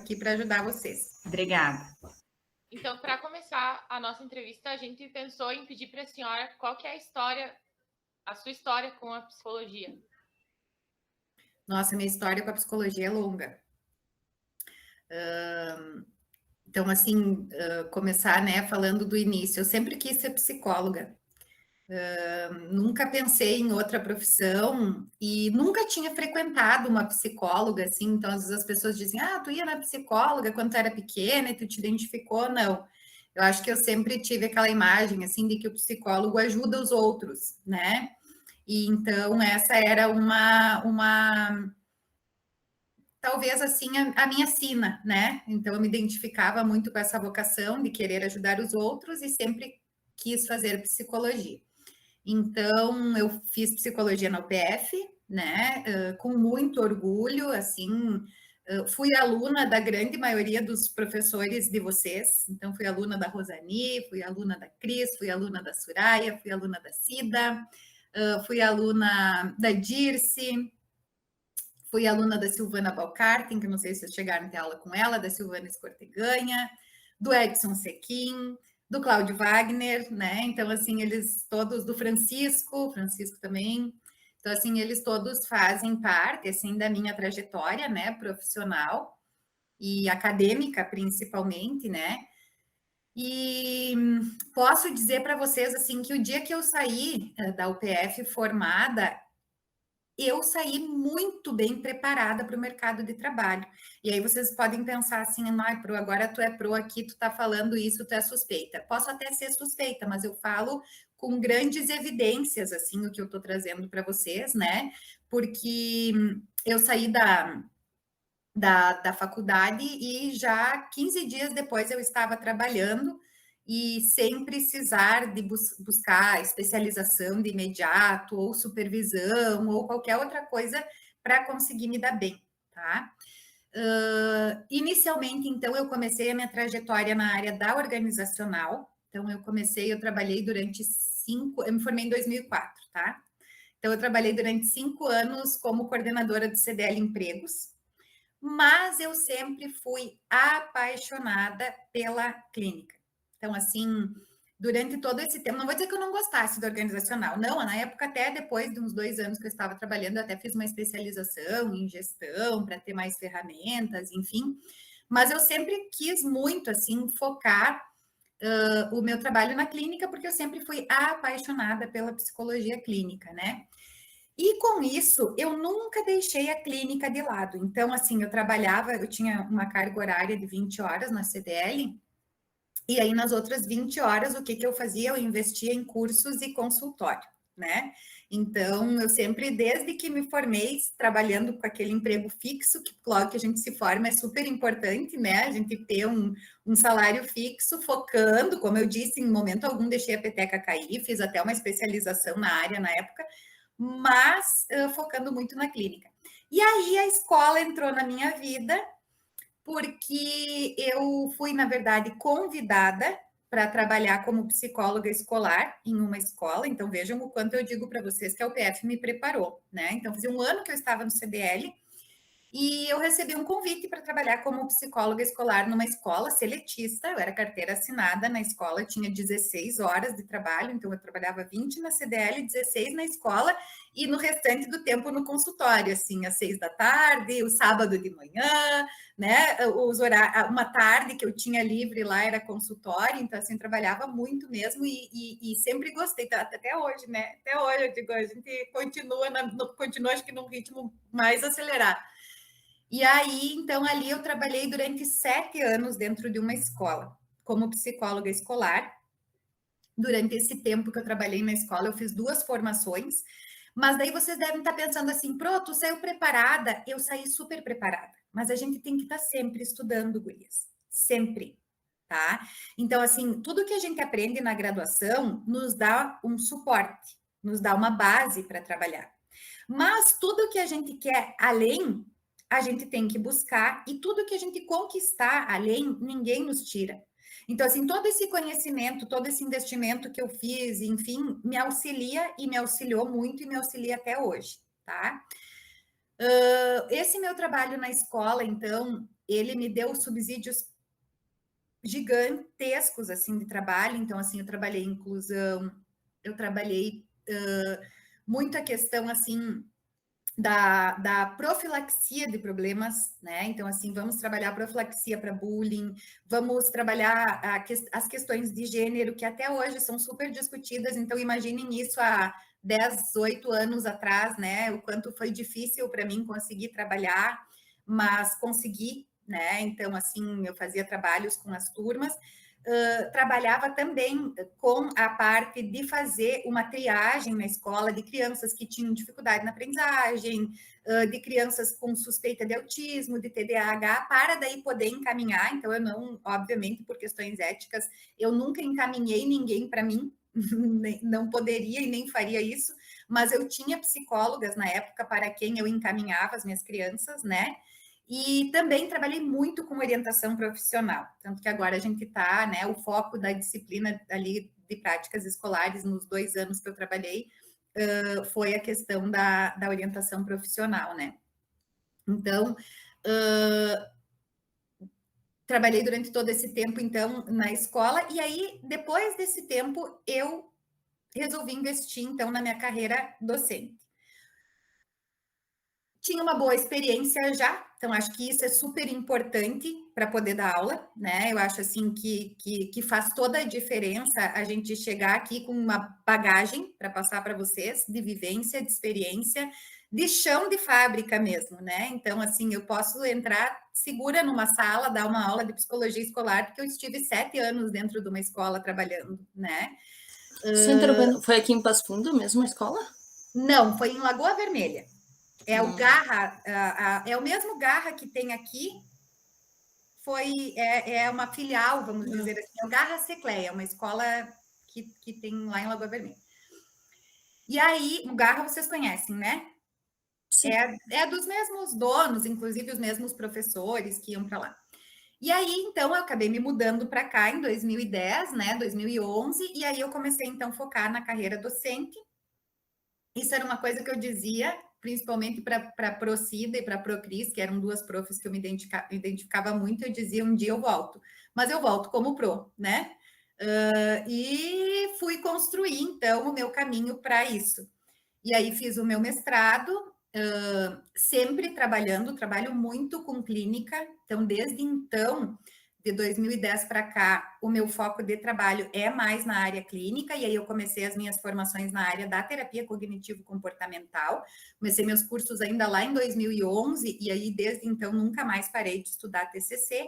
aqui para ajudar vocês. Obrigada. Então, para começar a nossa entrevista, a gente pensou em pedir para a senhora qual que é a sua história com a psicologia. Nossa, minha história com a psicologia é longa. Então, assim, começar, né, falando do início. Eu sempre quis ser psicóloga. Nunca pensei em outra profissão e nunca tinha frequentado uma psicóloga, assim. Então, às vezes as pessoas dizem, tu ia na psicóloga quando tu era pequena e tu te identificou? Não. Eu acho que eu sempre tive aquela imagem, assim, de que o psicólogo ajuda os outros, né? E então, essa era talvez assim, a minha sina, né? Então, eu me identificava muito com essa vocação de querer ajudar os outros e sempre quis fazer psicologia. Então, eu fiz psicologia na UPF, né? Com muito orgulho, assim. Fui aluna da grande maioria dos professores de vocês. Então, fui aluna da Rosani, fui aluna da Cris, fui aluna da Soraya, fui aluna da Cida, fui aluna da Dirce. Fui aluna da Silvana Balcarten, que não sei se vocês chegaram a ter aula com ela, da Silvana Escorteganha, do Edson Sequim, do Cláudio Wagner, né? Então, assim, eles todos, do Francisco também. Então, assim, eles todos fazem parte, assim, da minha trajetória, né, profissional e acadêmica, principalmente, né? E posso dizer para vocês, assim, que o dia que eu saí da UPF formada, eu saí muito bem preparada para o mercado de trabalho. E aí vocês podem pensar assim, Pro, agora tu é pro aqui, tu tá falando isso, tu é suspeita. Posso até ser suspeita, mas eu falo com grandes evidências, assim, o que eu tô trazendo para vocês, né? Porque eu saí da faculdade e já 15 dias depois eu estava trabalhando e sem precisar de buscar especialização de imediato ou supervisão ou qualquer outra coisa para conseguir me dar bem, tá? Inicialmente, então, eu comecei a minha trajetória na área da organizacional. Então, eu trabalhei durante eu me formei em 2004, tá? Então, eu trabalhei durante 5 anos como coordenadora do CDL Empregos, mas eu sempre fui apaixonada pela clínica. Então, assim, durante todo esse tempo, não vou dizer que eu não gostasse do organizacional, não, na época, até depois de uns 2 anos que eu estava trabalhando, eu até fiz uma especialização em gestão para ter mais ferramentas, enfim, mas eu sempre quis muito, assim, focar o meu trabalho na clínica, porque eu sempre fui apaixonada pela psicologia clínica, né? E com isso, eu nunca deixei a clínica de lado. Então, assim, eu tinha uma carga horária de 20 horas na CDL, e aí nas outras 20 horas, o que eu fazia? Eu investia em cursos e consultório, né? Então, eu sempre, desde que me formei, trabalhando com aquele emprego fixo, que logo que a gente se forma é super importante, né? A gente ter um salário fixo, focando, como eu disse, em momento algum deixei a peteca cair, fiz até uma especialização na área na época, mas focando muito na clínica. E aí a escola entrou na minha vida, porque eu fui, na verdade, convidada para trabalhar como psicóloga escolar em uma escola. Então, vejam o quanto eu digo para vocês que a UPF me preparou, né? Então, fazia um ano que eu estava no CDL, e eu recebi um convite para trabalhar como psicóloga escolar numa escola seletista. Eu era carteira assinada na escola, tinha 16 horas de trabalho, então eu trabalhava 20 na CDL, 16 na escola e no restante do tempo no consultório, assim, às 6 da tarde, o sábado de manhã, né? Uma tarde que eu tinha livre lá era consultório, então assim, trabalhava muito mesmo e sempre gostei, até hoje, né? Até hoje eu digo, a gente continua acho que num ritmo mais acelerado. E aí, então, ali eu trabalhei durante 7 anos dentro de uma escola, como psicóloga escolar. Durante esse tempo que eu trabalhei na escola, eu fiz 2 formações, mas daí vocês devem estar pensando assim, Pro, tu saiu preparada? Eu saí super preparada, mas a gente tem que estar sempre estudando, gurias, sempre, tá? Então, assim, tudo que a gente aprende na graduação nos dá um suporte, nos dá uma base para trabalhar. Mas tudo que a gente quer além, a gente tem que buscar, e tudo que a gente conquistar além, ninguém nos tira. Então, assim, todo esse conhecimento, todo esse investimento que eu fiz, enfim, me auxilia e me auxiliou muito e me auxilia até hoje, tá? Esse meu trabalho na escola, então, ele me deu subsídios gigantescos, assim, de trabalho. Então, assim, eu trabalhei inclusão, eu trabalhei muito a questão, assim, da profilaxia de problemas, né? Então, assim, vamos trabalhar profilaxia para bullying, vamos trabalhar as questões de gênero, que até hoje são super discutidas. Então, imaginem isso há 10, 8 anos atrás, né? O quanto foi difícil para mim conseguir trabalhar, mas consegui, né? Então, assim, eu fazia trabalhos com as turmas. Trabalhava também com a parte de fazer uma triagem na escola de crianças que tinham dificuldade na aprendizagem, de crianças com suspeita de autismo, de TDAH, para daí poder encaminhar. Então, eu não, obviamente, por questões éticas, eu nunca encaminhei ninguém para mim, não poderia e nem faria isso, mas eu tinha psicólogas na época para quem eu encaminhava as minhas crianças, né? E também trabalhei muito com orientação profissional, tanto que agora a gente está, né, o foco da disciplina ali de práticas escolares nos 2 anos que eu trabalhei foi a questão da orientação profissional, né? Então, trabalhei durante todo esse tempo, então, na escola, e aí, depois desse tempo, eu resolvi investir, então, na minha carreira docente. Tinha uma boa experiência já, então acho que isso é super importante para poder dar aula, né? Eu acho assim que faz toda a diferença a gente chegar aqui com uma bagagem para passar para vocês, de vivência, de experiência, de chão de fábrica mesmo, né? Então, assim, eu posso entrar segura numa sala, dar uma aula de psicologia escolar, porque eu estive 7 anos dentro de uma escola trabalhando, né? Só interrompendo, foi aqui em Passo Fundo mesmo a escola? Não, foi em Lagoa Vermelha. É o Garra, é o mesmo Garra que tem aqui, é uma filial, vamos dizer assim, é o Garra Secleia, uma escola que tem lá em Lagoa Vermelha. E aí, o Garra vocês conhecem, né? É dos mesmos donos, inclusive os mesmos professores que iam para lá. E aí, então, eu acabei me mudando para cá em 2010, né, 2011, e aí eu comecei, então, a focar na carreira docente. Isso era uma coisa que eu dizia, principalmente para a Procida e para a Procris, que eram 2 profs que eu me identificava muito, eu dizia, um dia eu volto. Mas eu volto como pro, né? E fui construir, então, o meu caminho para isso. E aí fiz o meu mestrado, sempre trabalho muito com clínica. Então, desde então, de 2010 para cá, o meu foco de trabalho é mais na área clínica, e aí eu comecei as minhas formações na área da terapia cognitivo-comportamental. Comecei meus cursos ainda lá em 2011, e aí desde então nunca mais parei de estudar TCC.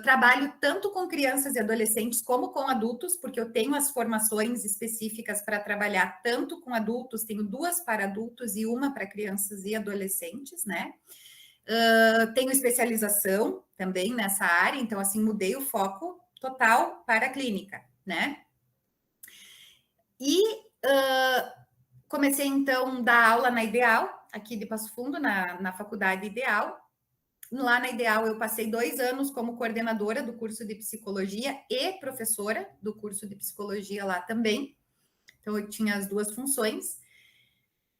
Trabalho tanto com crianças e adolescentes como com adultos, porque eu tenho as formações específicas para trabalhar tanto com adultos, tenho 2 para adultos e 1 para crianças e adolescentes, né? Tenho especialização também nessa área, então, assim, mudei o foco total para a clínica, né? E comecei, então, a dar aula na Ideal, aqui de Passo Fundo, na Faculdade Ideal. Lá na Ideal, eu passei 2 anos como coordenadora do curso de psicologia e professora do curso de psicologia lá também. Então, eu tinha as 2 funções.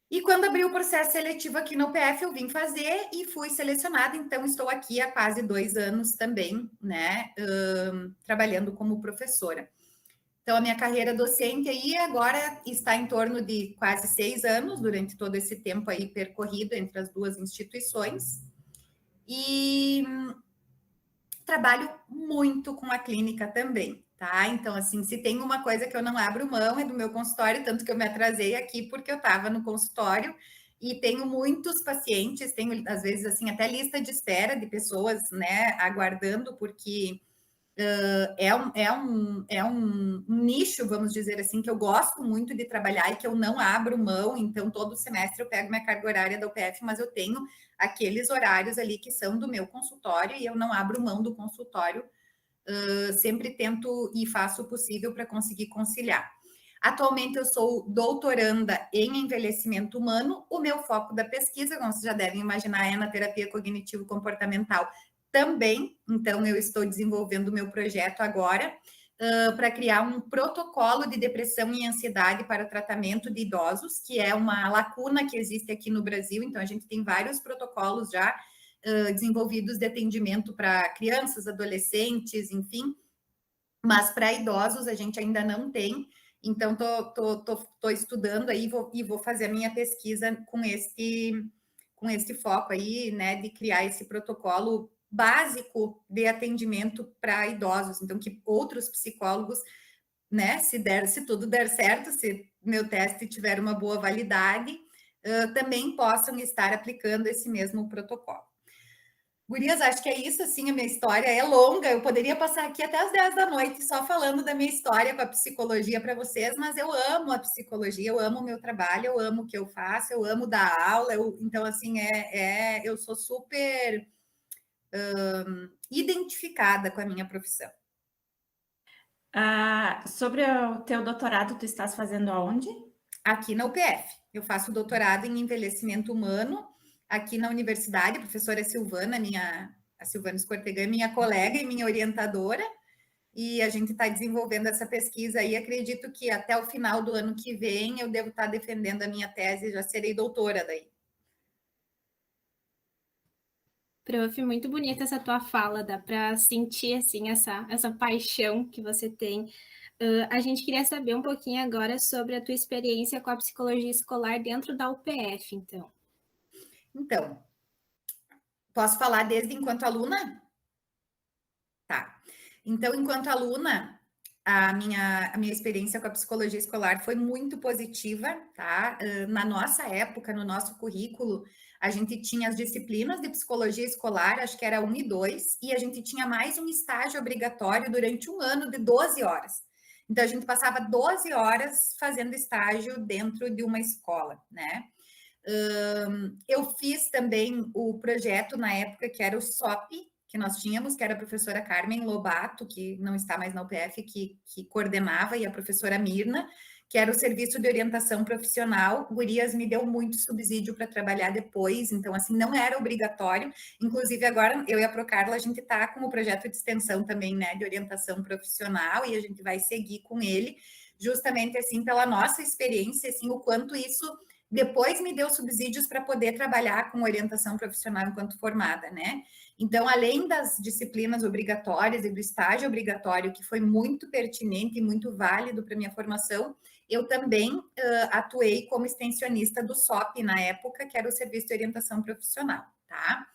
E quando abriu o processo seletivo aqui no PF, eu vim fazer e fui selecionada. Então, estou aqui há quase 2 anos também, né, trabalhando como professora. Então, a minha carreira docente aí agora está em torno de quase 6 anos, durante todo esse tempo aí percorrido entre as 2 instituições. E trabalho muito com a clínica também, tá? Então, assim, se tem uma coisa que eu não abro mão é do meu consultório, tanto que eu me atrasei aqui porque eu estava no consultório e tenho muitos pacientes, tenho às vezes assim até lista de espera de pessoas, né, aguardando, porque é um nicho, vamos dizer assim, que eu gosto muito de trabalhar e que eu não abro mão. Então, todo semestre eu pego minha carga horária da UPF, mas eu tenho aqueles horários ali que são do meu consultório e eu não abro mão do consultório. Sempre tento e faço o possível para conseguir conciliar. Atualmente eu sou doutoranda em envelhecimento humano. O meu foco da pesquisa, como vocês já devem imaginar, é na terapia cognitivo-comportamental também. Então, eu estou desenvolvendo o meu projeto agora, para criar um protocolo de depressão e ansiedade para o tratamento de idosos, que é uma lacuna que existe aqui no Brasil. Então, a gente tem vários protocolos já desenvolvidos de atendimento para crianças, adolescentes, enfim, mas para idosos a gente ainda não tem. Então, tô estudando aí e vou fazer a minha pesquisa com esse foco aí, né, de criar esse protocolo básico de atendimento para idosos. Então, que outros psicólogos, né, se tudo der certo, se meu teste tiver uma boa validade, também possam estar aplicando esse mesmo protocolo. Gurias, acho que é isso, assim, a minha história é longa, eu poderia passar aqui até as 10 da noite só falando da minha história com a psicologia para vocês, mas eu amo a psicologia, eu amo o meu trabalho, eu amo o que eu faço, eu amo dar aula, então, assim, eu sou super identificada com a minha profissão. Sobre o teu doutorado, tu estás fazendo aonde? Aqui na UPF, eu faço doutorado em envelhecimento humano, aqui na universidade, a professora Silvana, a Silvana Escortegan, minha colega e minha orientadora, e a gente está desenvolvendo essa pesquisa aí. Acredito que até o final do ano que vem eu devo estar defendendo a minha tese e já serei doutora daí. Prof, muito bonita essa tua fala, dá para sentir assim essa paixão que você tem. A gente queria saber um pouquinho agora sobre a tua experiência com a psicologia escolar dentro da UPF, então. Então, posso falar desde enquanto aluna? Tá. Então, enquanto aluna, a minha experiência com a psicologia escolar foi muito positiva, tá? Na nossa época, no nosso currículo, a gente tinha as disciplinas de psicologia escolar, acho que era 1 e 2, e a gente tinha mais um estágio obrigatório durante um ano de 12 horas. Então, a gente passava 12 horas fazendo estágio dentro de uma escola, né? Eu fiz também o projeto na época que era o SOP, que nós tínhamos, que era a professora Carmen Lobato, que não está mais na UPF, que coordenava, e a professora Mirna, que era o serviço de orientação profissional. Gurias me deu muito subsídio para trabalhar depois, então, assim, não era obrigatório. Inclusive, agora, eu e a Procarla, a gente está com o projeto de extensão também, né, de orientação profissional, e a gente vai seguir com ele, justamente, assim, pela nossa experiência, assim, o quanto isso depois me deu subsídios para poder trabalhar com orientação profissional enquanto formada, né? Então, além das disciplinas obrigatórias e do estágio obrigatório, que foi muito pertinente e muito válido para minha formação, eu também atuei como extensionista do SOP na época, que era o Serviço de Orientação Profissional, tá?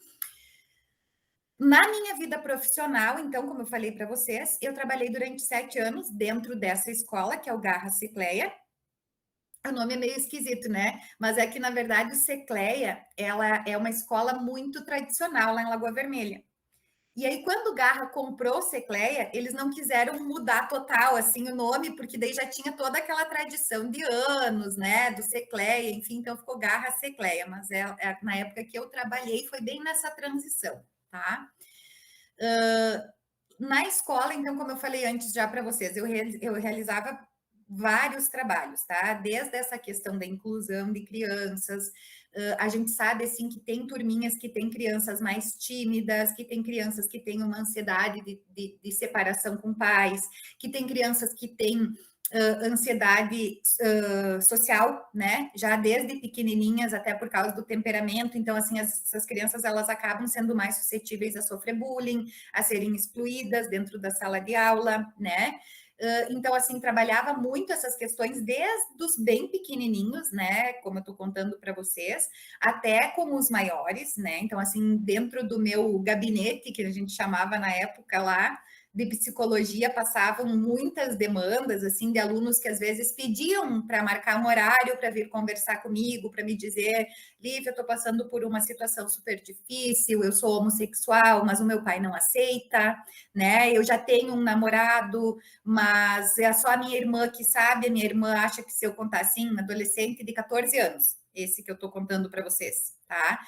Na minha vida profissional, então, como eu falei para vocês, eu trabalhei durante 7 anos dentro dessa escola, que é o Garra Cicleia. O nome é meio esquisito, né? Mas é que, na verdade, o Cecleia, ela é uma escola muito tradicional lá em Lagoa Vermelha. E aí, quando o Garra comprou o Cecleia, eles não quiseram mudar total, assim, o nome, porque daí já tinha toda aquela tradição de anos, né, do Cecleia, enfim, então ficou Garra Cecleia, mas na época que eu trabalhei, foi bem nessa transição, tá? Na escola, então, como eu falei antes já para vocês, eu realizava vários trabalhos, tá? Desde essa questão da inclusão de crianças, a gente sabe, assim, que tem turminhas que têm crianças mais tímidas, que tem crianças que têm uma ansiedade de separação com pais, que tem crianças que têm ansiedade social, né? Já desde pequenininhas, até por causa do temperamento. Então, assim, essas crianças, elas acabam sendo mais suscetíveis a sofrer bullying, a serem excluídas dentro da sala de aula, né? Então, assim, trabalhava muito essas questões desde os bem pequenininhos, né, como eu estou contando para vocês, até com os maiores, né, então, assim, dentro do meu gabinete, que a gente chamava na época lá, de psicologia, passavam muitas demandas, assim, de alunos que às vezes pediam para marcar um horário para vir conversar comigo, para me dizer, Lívia, eu estou passando por uma situação super difícil, eu sou homossexual, mas o meu pai não aceita, né, eu já tenho um namorado, mas é só a minha irmã que sabe, a minha irmã acha que se eu contar assim, um adolescente de 14 anos, esse que eu estou contando para vocês, tá?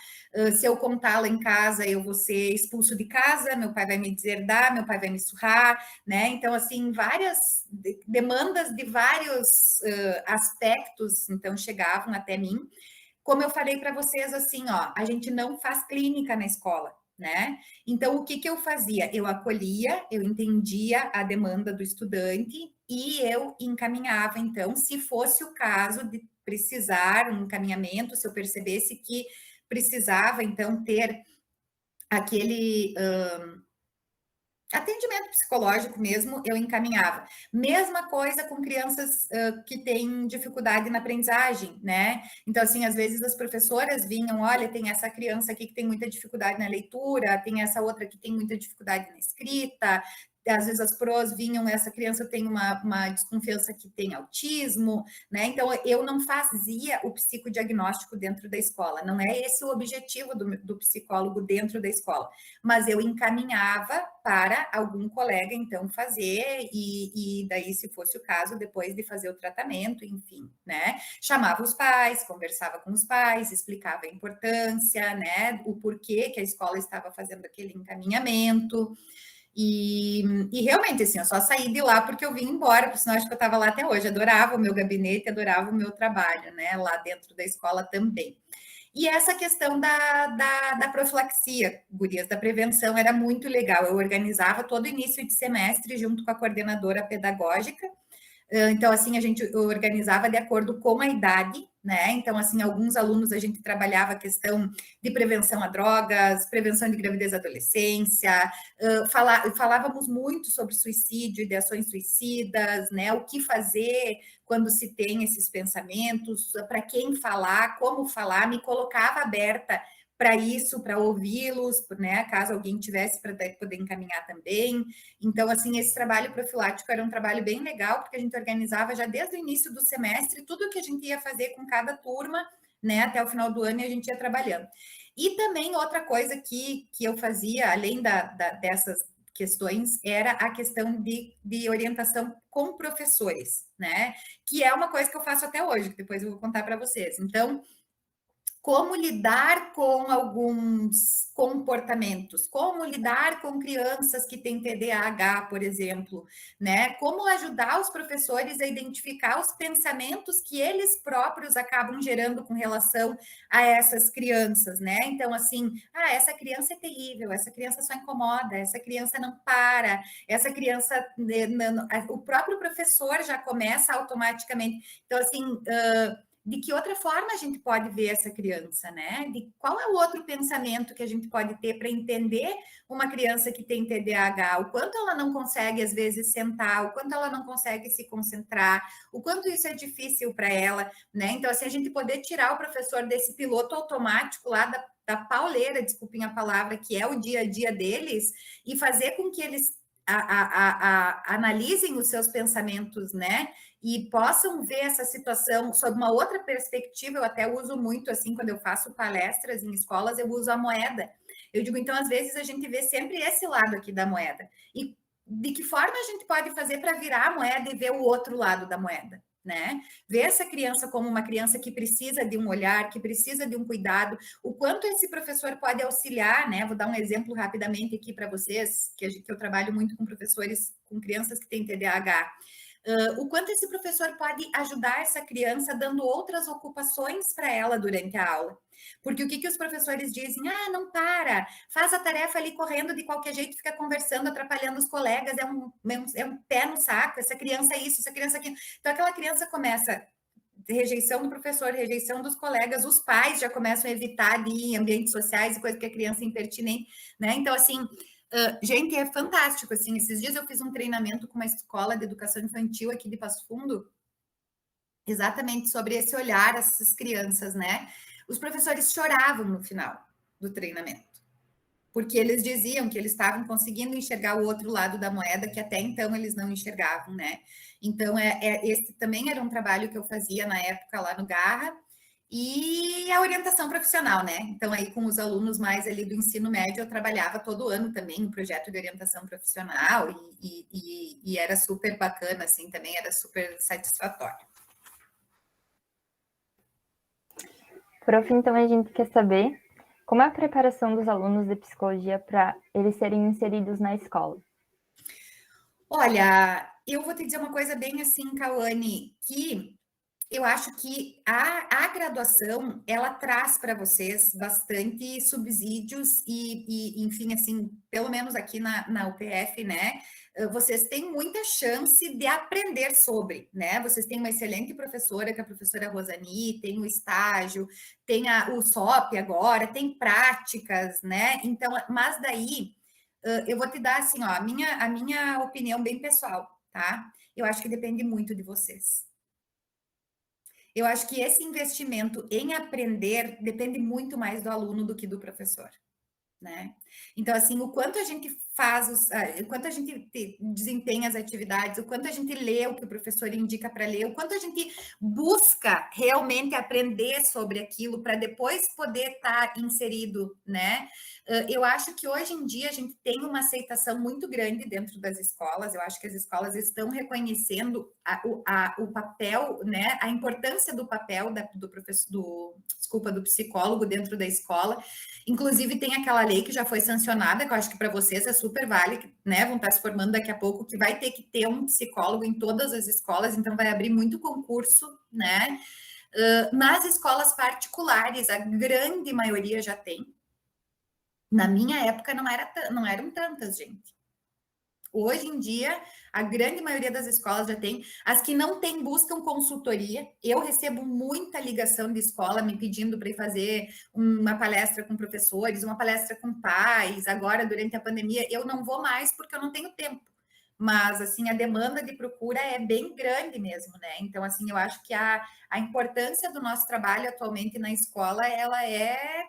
Se eu contar lá em casa, eu vou ser expulso de casa, meu pai vai me deserdar, meu pai vai me surrar, né? Então, assim, várias demandas de vários aspectos, então, chegavam até mim. Como eu falei para vocês, assim, ó, a gente não faz clínica na escola, né? Então, o que eu fazia? Eu acolhia, eu entendia a demanda do estudante e eu encaminhava, então, se fosse o caso de precisar um encaminhamento, se eu percebesse que precisava, então, ter aquele atendimento psicológico mesmo, eu encaminhava. Mesma coisa com crianças que têm dificuldade na aprendizagem, né? Então, assim, às vezes as professoras vinham, olha, tem essa criança aqui que tem muita dificuldade na leitura, tem essa outra que tem muita dificuldade na escrita, às vezes as pros vinham, essa criança tem uma desconfiança que tem autismo, né? Então, eu não fazia o psicodiagnóstico dentro da escola, não é esse o objetivo do psicólogo dentro da escola, mas eu encaminhava para algum colega, então, fazer, e daí, se fosse o caso, depois de fazer o tratamento, enfim, né? Chamava os pais, conversava com os pais, explicava a importância, né? O porquê que a escola estava fazendo aquele encaminhamento. E realmente, assim, eu só saí de lá porque eu vim embora, porque senão acho que eu estava lá até hoje. Adorava o meu gabinete, adorava o meu trabalho, né? Lá dentro da escola também. E essa questão da profilaxia, gurias, da prevenção, era muito legal. Eu organizava todo início de semestre junto com a coordenadora pedagógica. Então, assim, a gente organizava de acordo com a idade, né? Então, assim, alguns alunos a gente trabalhava a questão de prevenção a drogas, prevenção de gravidez e adolescência, falávamos muito sobre suicídio, ideações suicidas, né? O que fazer quando se tem esses pensamentos, para quem falar, como falar, me colocava aberta para isso, para ouvi-los, né? Caso alguém tivesse para poder encaminhar também. Então, assim, esse trabalho profilático era um trabalho bem legal, porque a gente organizava já desde o início do semestre tudo o que a gente ia fazer com cada turma, né? Até o final do ano, e a gente ia trabalhando. E também outra coisa que eu fazia, além dessas questões, era a questão de orientação com professores, né? Que é uma coisa que eu faço até hoje, que depois eu vou contar para vocês. Então, como lidar com alguns comportamentos, como lidar com crianças que têm TDAH, por exemplo, né? Como ajudar os professores a identificar os pensamentos que eles próprios acabam gerando com relação a essas crianças, né? Então, assim, essa criança é terrível, essa criança só incomoda, essa criança não para, essa criança, o próprio professor já começa automaticamente. Então, assim, de que outra forma a gente pode ver essa criança, né? De qual é o outro pensamento que a gente pode ter para entender uma criança que tem TDAH, o quanto ela não consegue, às vezes, sentar, o quanto ela não consegue se concentrar, o quanto isso é difícil para ela, né? Então, assim, a gente poder tirar o professor desse piloto automático lá da pauleira, desculpem a palavra, que é o dia a dia deles, e fazer com que eles analisem os seus pensamentos, né? E possam ver essa situação sob uma outra perspectiva. Eu até uso muito, assim, quando eu faço palestras em escolas, eu uso a moeda. Eu digo, então, às vezes, a gente vê sempre esse lado aqui da moeda. E de que forma a gente pode fazer para virar a moeda e ver o outro lado da moeda, né? Ver essa criança como uma criança que precisa de um olhar, que precisa de um cuidado, o quanto esse professor pode auxiliar, né? Vou dar um exemplo rapidamente aqui para vocês, que eu trabalho muito com professores, com crianças que têm TDAH. O quanto esse professor pode ajudar essa criança dando outras ocupações para ela durante a aula. Porque o que os professores dizem? Não para, faz a tarefa ali correndo de qualquer jeito, fica conversando, atrapalhando os colegas, é um pé no saco, essa criança é isso, essa criança é aquilo. Então, aquela criança começa rejeição do professor, rejeição dos colegas, os pais já começam a evitar de ir em ambientes sociais e coisa que a criança é impertinente, né? Então, assim, gente, é fantástico, assim, esses dias eu fiz um treinamento com uma escola de educação infantil aqui de Passo Fundo, exatamente sobre esse olhar a essas crianças, né? Os professores choravam no final do treinamento, porque eles diziam que eles estavam conseguindo enxergar o outro lado da moeda que até então eles não enxergavam, né? Então, esse também era um trabalho que eu fazia na época lá no Garra, e a orientação profissional, né? Então, aí com os alunos mais ali do ensino médio, eu trabalhava todo ano também um projeto de orientação profissional e era super bacana, assim, também era super satisfatório. Prof, então a gente quer saber como é a preparação dos alunos de psicologia para eles serem inseridos na escola? Olha, eu vou te dizer uma coisa bem assim, Cauane, que Eu acho que a graduação, ela traz para vocês bastante subsídios enfim, assim, pelo menos aqui na UPF, né, vocês têm muita chance de aprender sobre, né, vocês têm uma excelente professora, que é a professora Rosani, tem o estágio, tem o SOP agora, tem práticas, né, então, mas daí, eu vou te dar, assim, ó, a minha opinião bem pessoal, tá? Eu acho que depende muito de vocês. Eu acho que esse investimento em aprender depende muito mais do aluno do que do professor, né? Então, assim, o quanto a gente o quanto a gente desempenha as atividades, o quanto a gente lê o que o professor indica para ler, o quanto a gente busca realmente aprender sobre aquilo para depois poder estar inserido, né? Eu acho que hoje em dia a gente tem uma aceitação muito grande dentro das escolas. Eu acho que as escolas estão reconhecendo o papel, né? A importância do papel do professor, do psicólogo dentro da escola. Inclusive, tem aquela lei que já foi sancionada, que eu acho que para vocês é super válida, né? Vão estar se formando daqui a pouco, que vai ter que ter um psicólogo em todas as escolas, então vai abrir muito concurso, né? Nas escolas particulares, a grande maioria já tem. Na minha época não eram tantas, gente. Hoje em dia, a grande maioria das escolas já tem. As que não têm, buscam consultoria. Eu recebo muita ligação de escola me pedindo para ir fazer uma palestra com professores, uma palestra com pais. Agora, durante a pandemia, eu não vou mais porque eu não tenho tempo. Mas, assim, a demanda de procura é bem grande mesmo, né? Então, assim, eu acho que a importância do nosso trabalho atualmente na escola, ela é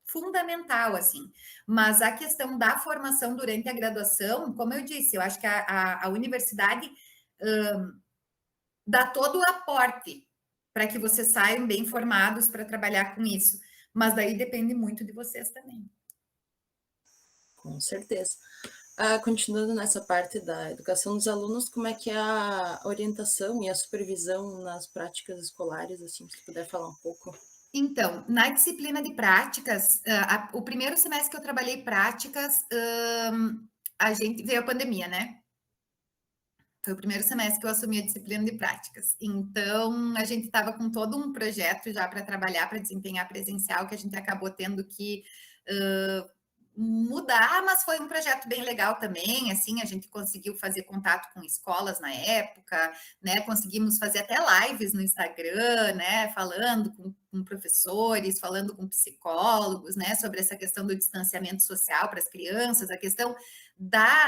fundamental, assim. Mas a questão da formação durante a graduação, como eu disse, eu acho que a universidade dá todo o aporte para que vocês saiam bem formados para trabalhar com isso. Mas daí depende muito de vocês também. Com certeza. Continuando nessa parte da educação dos alunos, como é que é a orientação e a supervisão nas práticas escolares, assim, se puder falar um pouco? Então, na disciplina de práticas, o primeiro semestre que eu trabalhei práticas, a gente veio a pandemia, né? Foi o primeiro semestre que eu assumi a disciplina de práticas. Então, a gente estava com todo um projeto já para trabalhar, para desempenhar presencial, que a gente acabou tendo que mudar, mas foi um projeto bem legal também, assim, a gente conseguiu fazer contato com escolas na época, né, conseguimos fazer até lives no Instagram, né, falando com professores, falando com psicólogos, né, sobre essa questão do distanciamento social para as crianças, a questão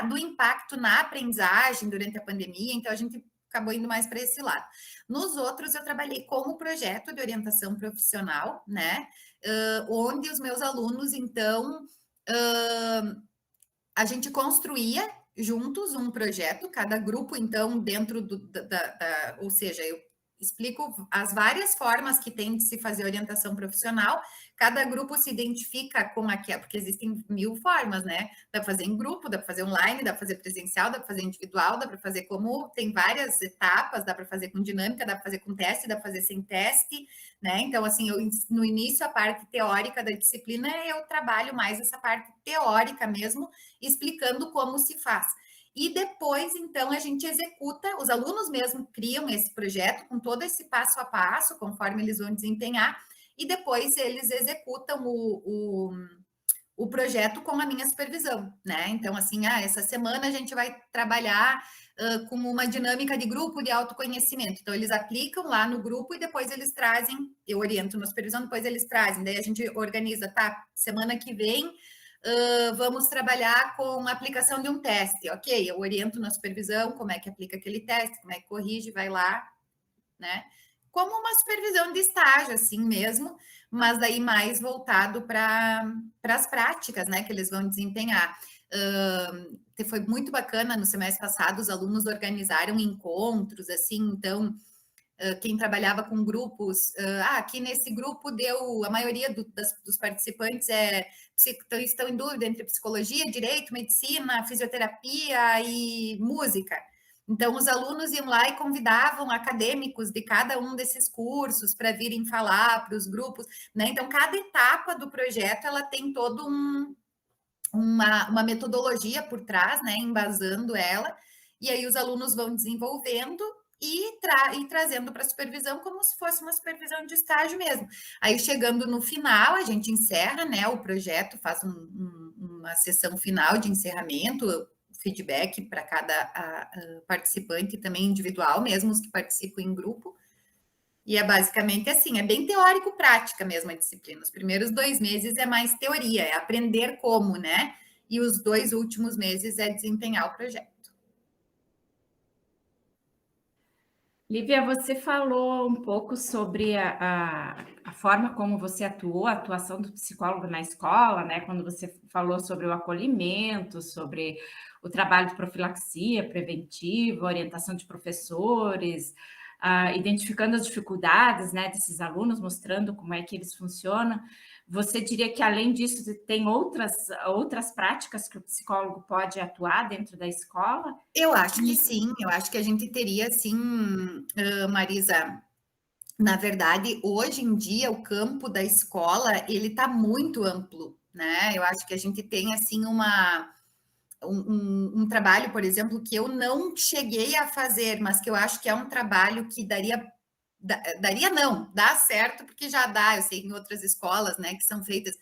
do impacto na aprendizagem durante a pandemia, então a gente acabou indo mais para esse lado. Nos outros, eu trabalhei como projeto de orientação profissional, né, onde os meus alunos, então, a gente construía juntos um projeto, cada grupo, então, dentro ou seja, eu explico as várias formas que tem de se fazer orientação profissional, cada grupo se identifica com aquela, porque existem 1000 formas, né? Dá para fazer em grupo, dá para fazer online, dá para fazer presencial, dá para fazer individual, dá para fazer como, tem várias etapas, dá para fazer com dinâmica, dá para fazer com teste, dá para fazer sem teste, né? Então, assim, no início, a parte teórica da disciplina, eu trabalho mais essa parte teórica mesmo, explicando como se faz. E depois, então, a gente executa, os alunos mesmo criam esse projeto com todo esse passo a passo, conforme eles vão desempenhar, e depois eles executam o projeto com a minha supervisão, né? Então, assim, essa semana a gente vai trabalhar com uma dinâmica de grupo de autoconhecimento. Então, eles aplicam lá no grupo e depois eles trazem, eu oriento na supervisão, depois eles trazem. Daí a gente organiza, tá, semana que vem, vamos trabalhar com a aplicação de um teste, ok? Eu oriento na supervisão como é que aplica aquele teste, como é que corrige, vai lá, né? Como uma supervisão de estágio, assim mesmo, mas daí mais voltado para as práticas, né, que eles vão desempenhar. Foi muito bacana no semestre passado, os alunos organizaram encontros, assim, então, quem trabalhava com grupos, aqui nesse grupo a maioria dos participantes estão em dúvida entre psicologia, direito, medicina, fisioterapia e música. Então, os alunos iam lá e convidavam acadêmicos de cada um desses cursos para virem falar para os grupos, né? Então, cada etapa do projeto, ela tem todo uma metodologia por trás, né? Embasando ela, e aí os alunos vão desenvolvendo e trazendo para a supervisão como se fosse uma supervisão de estágio mesmo. Aí, chegando no final, a gente encerra, né, o projeto, faz uma sessão final de encerramento, feedback para cada participante, também individual, mesmo os que participam em grupo. E é basicamente assim, é bem teórico-prática mesmo a disciplina. Os primeiros 2 meses é mais teoria, é aprender como, né? E os 2 últimos meses é desempenhar o projeto. Lívia, você falou um pouco sobre a forma como você atuou, a atuação do psicólogo na escola, né? Quando você falou sobre o acolhimento, sobre o trabalho de profilaxia preventiva, orientação de professores, identificando as dificuldades, né, desses alunos, mostrando como é que eles funcionam. Você diria que, além disso, tem outras práticas que o psicólogo pode atuar dentro da escola? Eu acho que sim, eu acho que a gente teria, sim, Marisa. Na verdade, hoje em dia, o campo da escola, ele está muito amplo, né? Eu acho que a gente tem, assim, um trabalho, por exemplo, que eu não cheguei a fazer, mas que eu acho que é um trabalho que dá certo, porque já dá, eu sei, em outras escolas, né, que são feitas,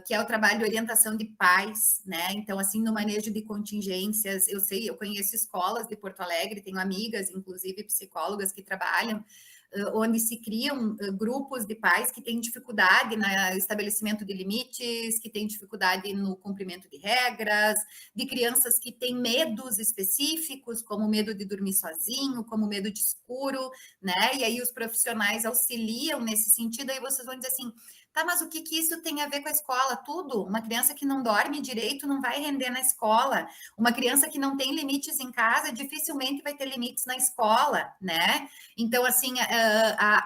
que é o trabalho de orientação de pais, né, então, assim, no manejo de contingências, eu conheço escolas de Porto Alegre, tenho amigas, inclusive psicólogas, que trabalham, onde se criam grupos de pais que têm dificuldade no estabelecimento de limites, que têm dificuldade no cumprimento de regras, de crianças que têm medos específicos, como medo de dormir sozinho, como medo de escuro, né? E aí os profissionais auxiliam nesse sentido, aí vocês vão dizer assim, tá, mas o que isso tem a ver com a escola? Tudo. Uma criança que não dorme direito não vai render na escola. Uma criança que não tem limites em casa dificilmente vai ter limites na escola, né? Então, assim,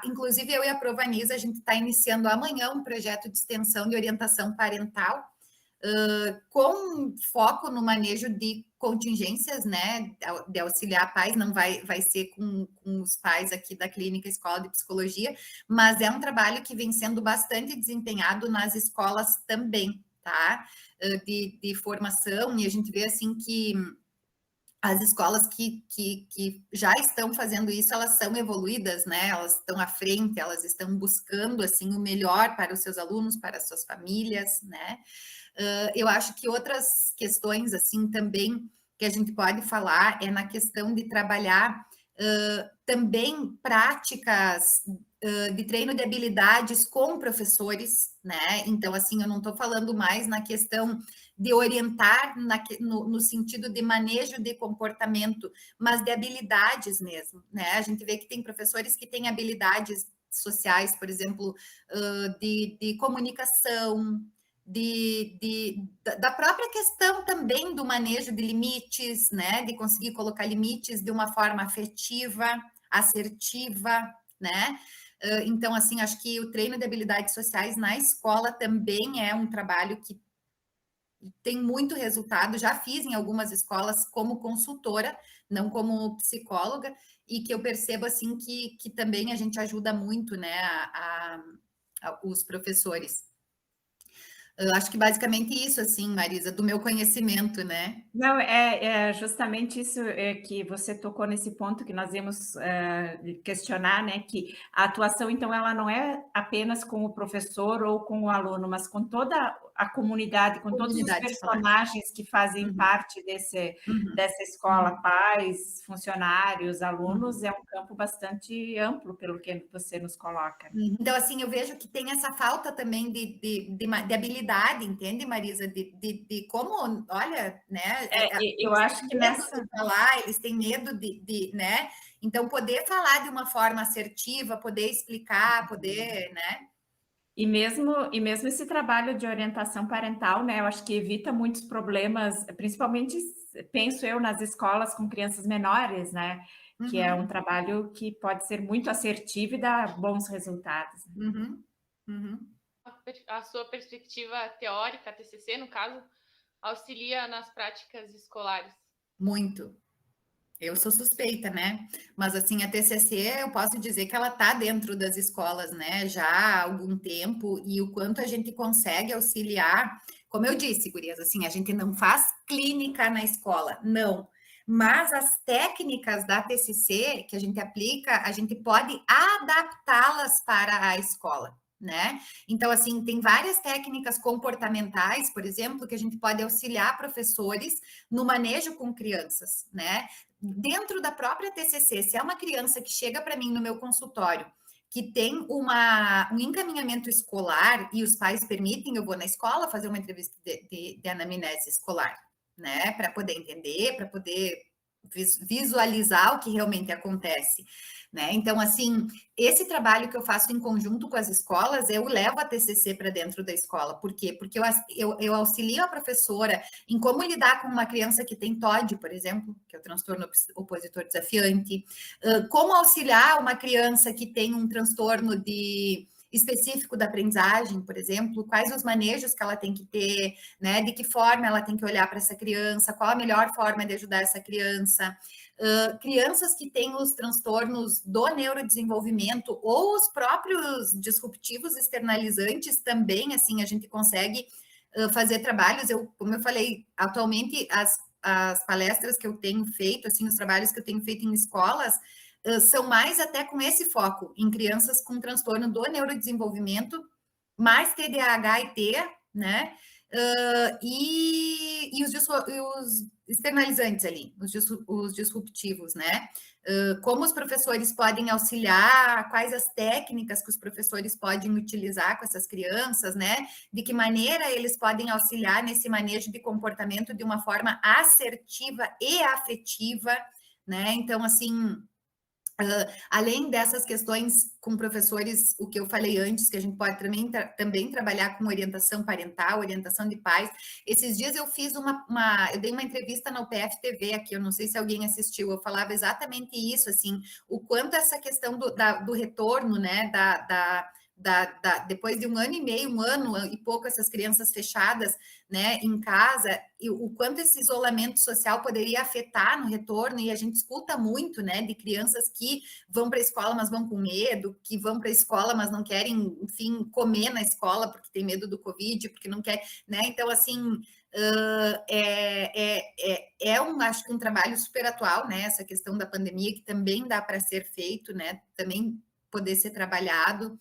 inclusive eu e a Provanisa, a gente está iniciando amanhã um projeto de extensão de orientação parental, com foco no manejo de contingências, né, de auxiliar pais, não vai ser com os pais aqui da Clínica Escola de Psicologia, mas é um trabalho que vem sendo bastante desempenhado nas escolas também, tá? De formação, e a gente vê, assim, que as escolas que já estão fazendo isso, elas são evoluídas, né? Elas estão à frente, elas estão buscando, assim, o melhor para os seus alunos, para as suas famílias, né? Eu acho que outras questões, assim, também, que a gente pode falar é na questão de trabalhar também práticas de treino de habilidades com professores, né? Então, assim, eu não estou falando mais na questão de orientar no sentido de manejo de comportamento, mas de habilidades mesmo, né? A gente vê que tem professores que têm habilidades sociais, por exemplo, de comunicação, da própria questão também do manejo de limites, né? De conseguir colocar limites de uma forma afetiva, assertiva, né? Então, assim, acho que o treino de habilidades sociais na escola também é um trabalho que tem muito resultado. Já fiz em algumas escolas como consultora, não como psicóloga, e que eu percebo, assim, que também a gente ajuda muito, né, os professores. Eu acho que basicamente isso, assim, Marisa, do meu conhecimento, né? Não, é justamente isso que você tocou nesse ponto que nós íamos questionar, né? Que a atuação, então, ela não é apenas com o professor ou com o aluno, mas com toda a comunidade, com todos os personagens que fazem parte dessa escola, pais, funcionários, alunos, é um campo bastante amplo, pelo que você nos coloca. Então, assim, eu vejo que tem essa falta também de habilidade, entende, Marisa? De como, olha, né? Eu acho que nessa... de falar, eles têm medo né? Então, poder falar de uma forma assertiva, poder explicar, poder, né? E mesmo esse trabalho de orientação parental, né? Eu acho que evita muitos problemas, principalmente, penso eu, nas escolas com crianças menores, né? Que é um trabalho que pode ser muito assertivo e dar bons resultados. A sua perspectiva teórica, TCC, no caso, auxilia nas práticas escolares? Muito. Eu sou suspeita, né? Mas, assim, a TCC, eu posso dizer que ela está dentro das escolas, né? Já há algum tempo, e o quanto a gente consegue auxiliar. Como eu disse, gurias, assim, a gente não faz clínica na escola, não. mas as técnicas da TCC que a gente aplica, a gente pode adaptá-las para a escola, né? Então, assim, tem várias técnicas comportamentais, por exemplo, que a gente pode auxiliar professores no manejo com crianças, né? Dentro da própria TCC, se é uma criança que chega para mim no meu consultório que tem um encaminhamento escolar e os pais permitem, eu vou na escola fazer uma entrevista de anamnese escolar, né? Para poder entender, para poder visualizar o que realmente acontece, né? Então, assim, esse trabalho que eu faço em conjunto com as escolas, eu levo a TCC para dentro da escola. Por quê? Porque eu auxilio a professora em como lidar com uma criança que tem TOD, por exemplo, que é o transtorno opositor desafiante, como auxiliar uma criança que tem um transtorno específico da aprendizagem, por exemplo, quais os manejos que ela tem que ter, né? De que forma ela tem que olhar para essa criança, qual a melhor forma de ajudar essa criança. Crianças que têm os transtornos do neurodesenvolvimento ou os próprios disruptivos externalizantes também, assim, a gente consegue fazer trabalhos. Como eu falei, atualmente as palestras que eu tenho feito, assim, os trabalhos que eu tenho feito em escolas, são mais até com esse foco em crianças com transtorno do neurodesenvolvimento, mais TDAH e T, né? E os externalizantes ali, os disruptivos, né? Como os professores podem auxiliar, quais as técnicas que os professores podem utilizar com essas crianças, né? De que maneira eles podem auxiliar nesse manejo de comportamento de uma forma assertiva e afetiva, né? Então, assim, além dessas questões com professores, o que eu falei antes, que a gente pode também trabalhar com orientação parental, orientação de pais. Esses dias eu fiz eu dei uma entrevista na UPF TV aqui, eu não sei se alguém assistiu, eu falava exatamente isso, assim, o quanto essa questão do retorno, né, depois de 1 ano e meio, 1 ano e pouco, essas crianças fechadas, né, em casa, e o quanto esse isolamento social poderia afetar no retorno, e a gente escuta muito, né, de crianças que vão para a escola, mas vão com medo, que vão para a escola, mas não querem, enfim, comer na escola, porque tem medo do Covid, porque não quer, né, então, assim, acho que um trabalho super atual, né, essa questão da pandemia, que também dá para ser feito, né, também poder ser trabalhado.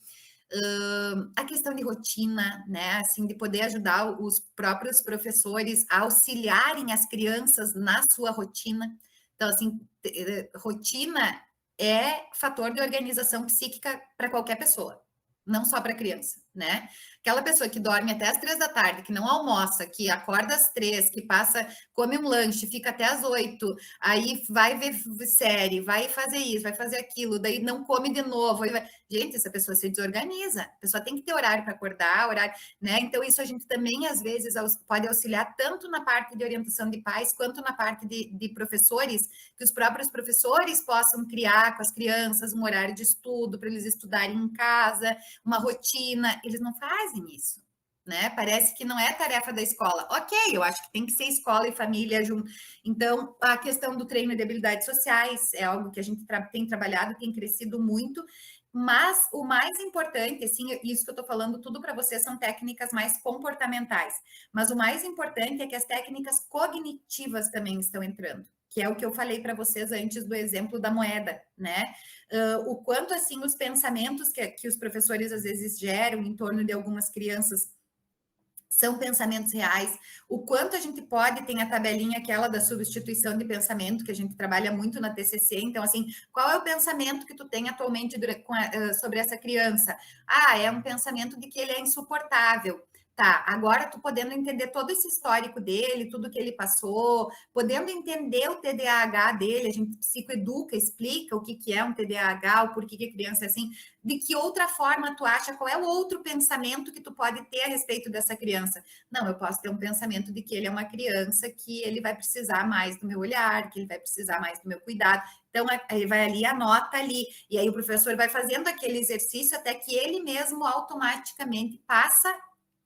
A questão de rotina, né? Assim, de poder ajudar os próprios professores a auxiliarem as crianças na sua rotina. Então, assim, rotina é fator de organização psíquica para qualquer pessoa, não só para criança, né? Aquela pessoa que dorme até as 3 da tarde, que não almoça, que acorda às 3, que come um lanche, fica até às 8, aí vai ver série, vai fazer isso, vai fazer aquilo, daí não come de novo. Gente, essa pessoa se desorganiza. A pessoa tem que ter horário para acordar, horário, né? Então, isso a gente também, às vezes, pode auxiliar tanto na parte de orientação de pais, quanto na parte de professores, que os próprios professores possam criar com as crianças um horário de estudo, para eles estudarem em casa, uma rotina. Eles não fazem isso, né? Parece que não é tarefa da escola. Ok, eu acho que tem que ser escola e família junto. Então, a questão do treino de habilidades sociais é algo que a gente tem trabalhado, tem crescido muito, mas o mais importante, assim, isso que eu estou falando tudo para vocês são técnicas mais comportamentais, mas o mais importante é que as técnicas cognitivas também estão entrando, que é o que eu falei para vocês antes do exemplo da moeda, né? O quanto, assim, os pensamentos que os professores às vezes geram em torno de algumas crianças são pensamentos reais, o quanto a gente pode, tem a tabelinha aquela da substituição de pensamento, que a gente trabalha muito na TCC, então, assim, qual é o pensamento que tu tem atualmente sobre essa criança? É um pensamento de que ele é insuportável. Tá, agora tu podendo entender todo esse histórico dele, tudo que ele passou, podendo entender o TDAH dele, a gente psicoeduca, explica o que é um TDAH, o porquê que a criança é assim, de que outra forma tu acha, qual é o outro pensamento que tu pode ter a respeito dessa criança? Não, eu posso ter um pensamento de que ele é uma criança que ele vai precisar mais do meu olhar, que ele vai precisar mais do meu cuidado. Então, ele vai ali, anota ali, e aí o professor vai fazendo aquele exercício até que ele mesmo automaticamente passa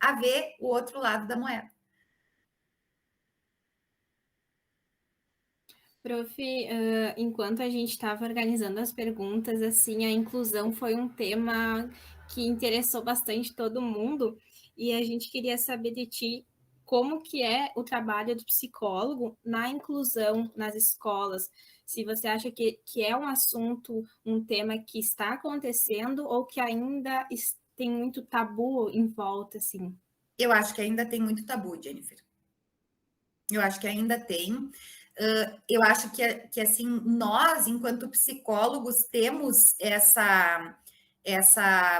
a ver o outro lado da moeda. Prof, enquanto a gente estava organizando as perguntas, assim, a inclusão foi um tema que interessou bastante todo mundo, e a gente queria saber de ti como que é o trabalho do psicólogo na inclusão nas escolas. Se você acha que é um assunto, um tema que está acontecendo ou que ainda tem muito tabu em volta, assim. Eu acho que ainda tem muito tabu, Jennifer. Eu acho que ainda tem. Eu acho que assim, nós, enquanto psicólogos, temos essa,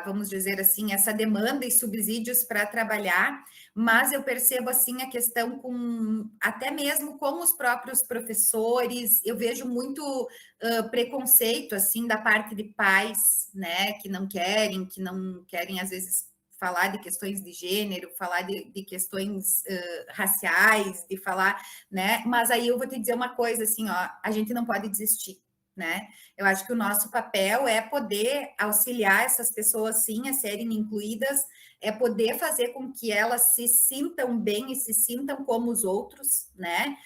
vamos dizer assim, essa demanda e subsídios para trabalhar, mas eu percebo assim a questão até mesmo com os próprios professores, eu vejo muito preconceito assim da parte de pais, né, que não querem às vezes falar de questões de gênero, falar de questões raciais, de falar, né? Mas aí eu vou te dizer uma coisa, assim, ó, a gente não pode desistir, né? Eu acho que o nosso papel é poder auxiliar essas pessoas, sim, a serem incluídas, é poder fazer com que elas se sintam bem e se sintam como os outros, né?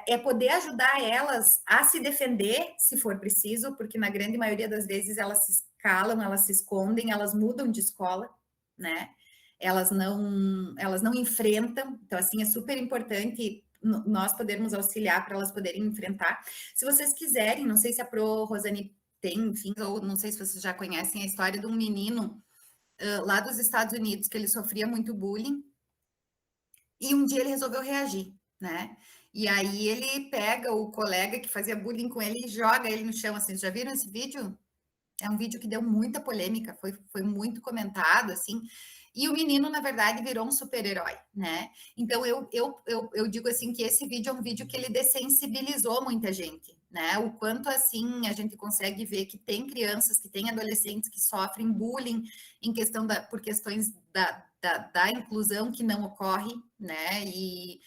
É poder ajudar elas a se defender, se for preciso, porque na grande maioria das vezes elas se calam, elas se escondem, elas mudam de escola, né? Elas não enfrentam, então assim é super importante nós podermos auxiliar para elas poderem enfrentar. Se vocês quiserem, não sei se a Pro Rosane tem, enfim, ou não sei se vocês já conhecem a história de um menino lá dos Estados Unidos que ele sofria muito bullying e um dia ele resolveu reagir, né? E aí ele pega o colega que fazia bullying com ele e joga ele no chão, assim, já viram esse vídeo? É um vídeo que deu muita polêmica, foi muito comentado, assim, e o menino, na verdade, virou um super-herói, né? Então, eu digo assim que esse vídeo é um vídeo que ele dessensibilizou muita gente, né? O quanto, assim, a gente consegue ver que tem crianças, que tem adolescentes que sofrem bullying por questões da inclusão que não ocorre, né? E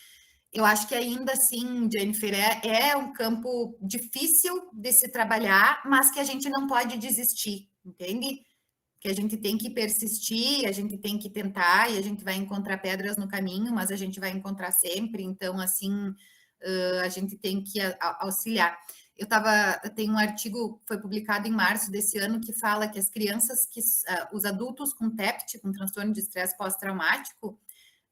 eu acho que ainda assim, Jennifer, é um campo difícil de se trabalhar, mas que a gente não pode desistir, entende? Que a gente tem que persistir, a gente tem que tentar, e a gente vai encontrar pedras no caminho, mas a gente vai encontrar sempre, então, assim, a gente tem que auxiliar. Tem um artigo que foi publicado em março desse ano que fala que as crianças, os adultos com TEPT, com transtorno de estresse pós-traumático,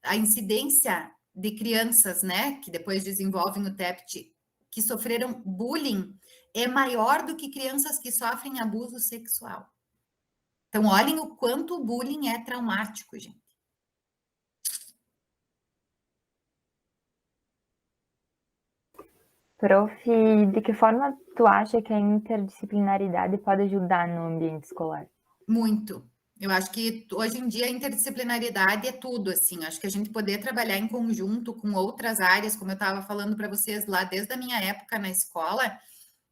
a incidência de crianças, né, que depois desenvolvem o TEPT, que sofreram bullying, é maior do que crianças que sofrem abuso sexual. Então, olhem o quanto o bullying é traumático, gente. Prof, de que forma tu acha que a interdisciplinaridade pode ajudar no ambiente escolar? Muito. Eu acho que hoje em dia a interdisciplinaridade é tudo, assim. Acho que a gente poder trabalhar em conjunto com outras áreas, como eu estava falando para vocês lá desde a minha época na escola,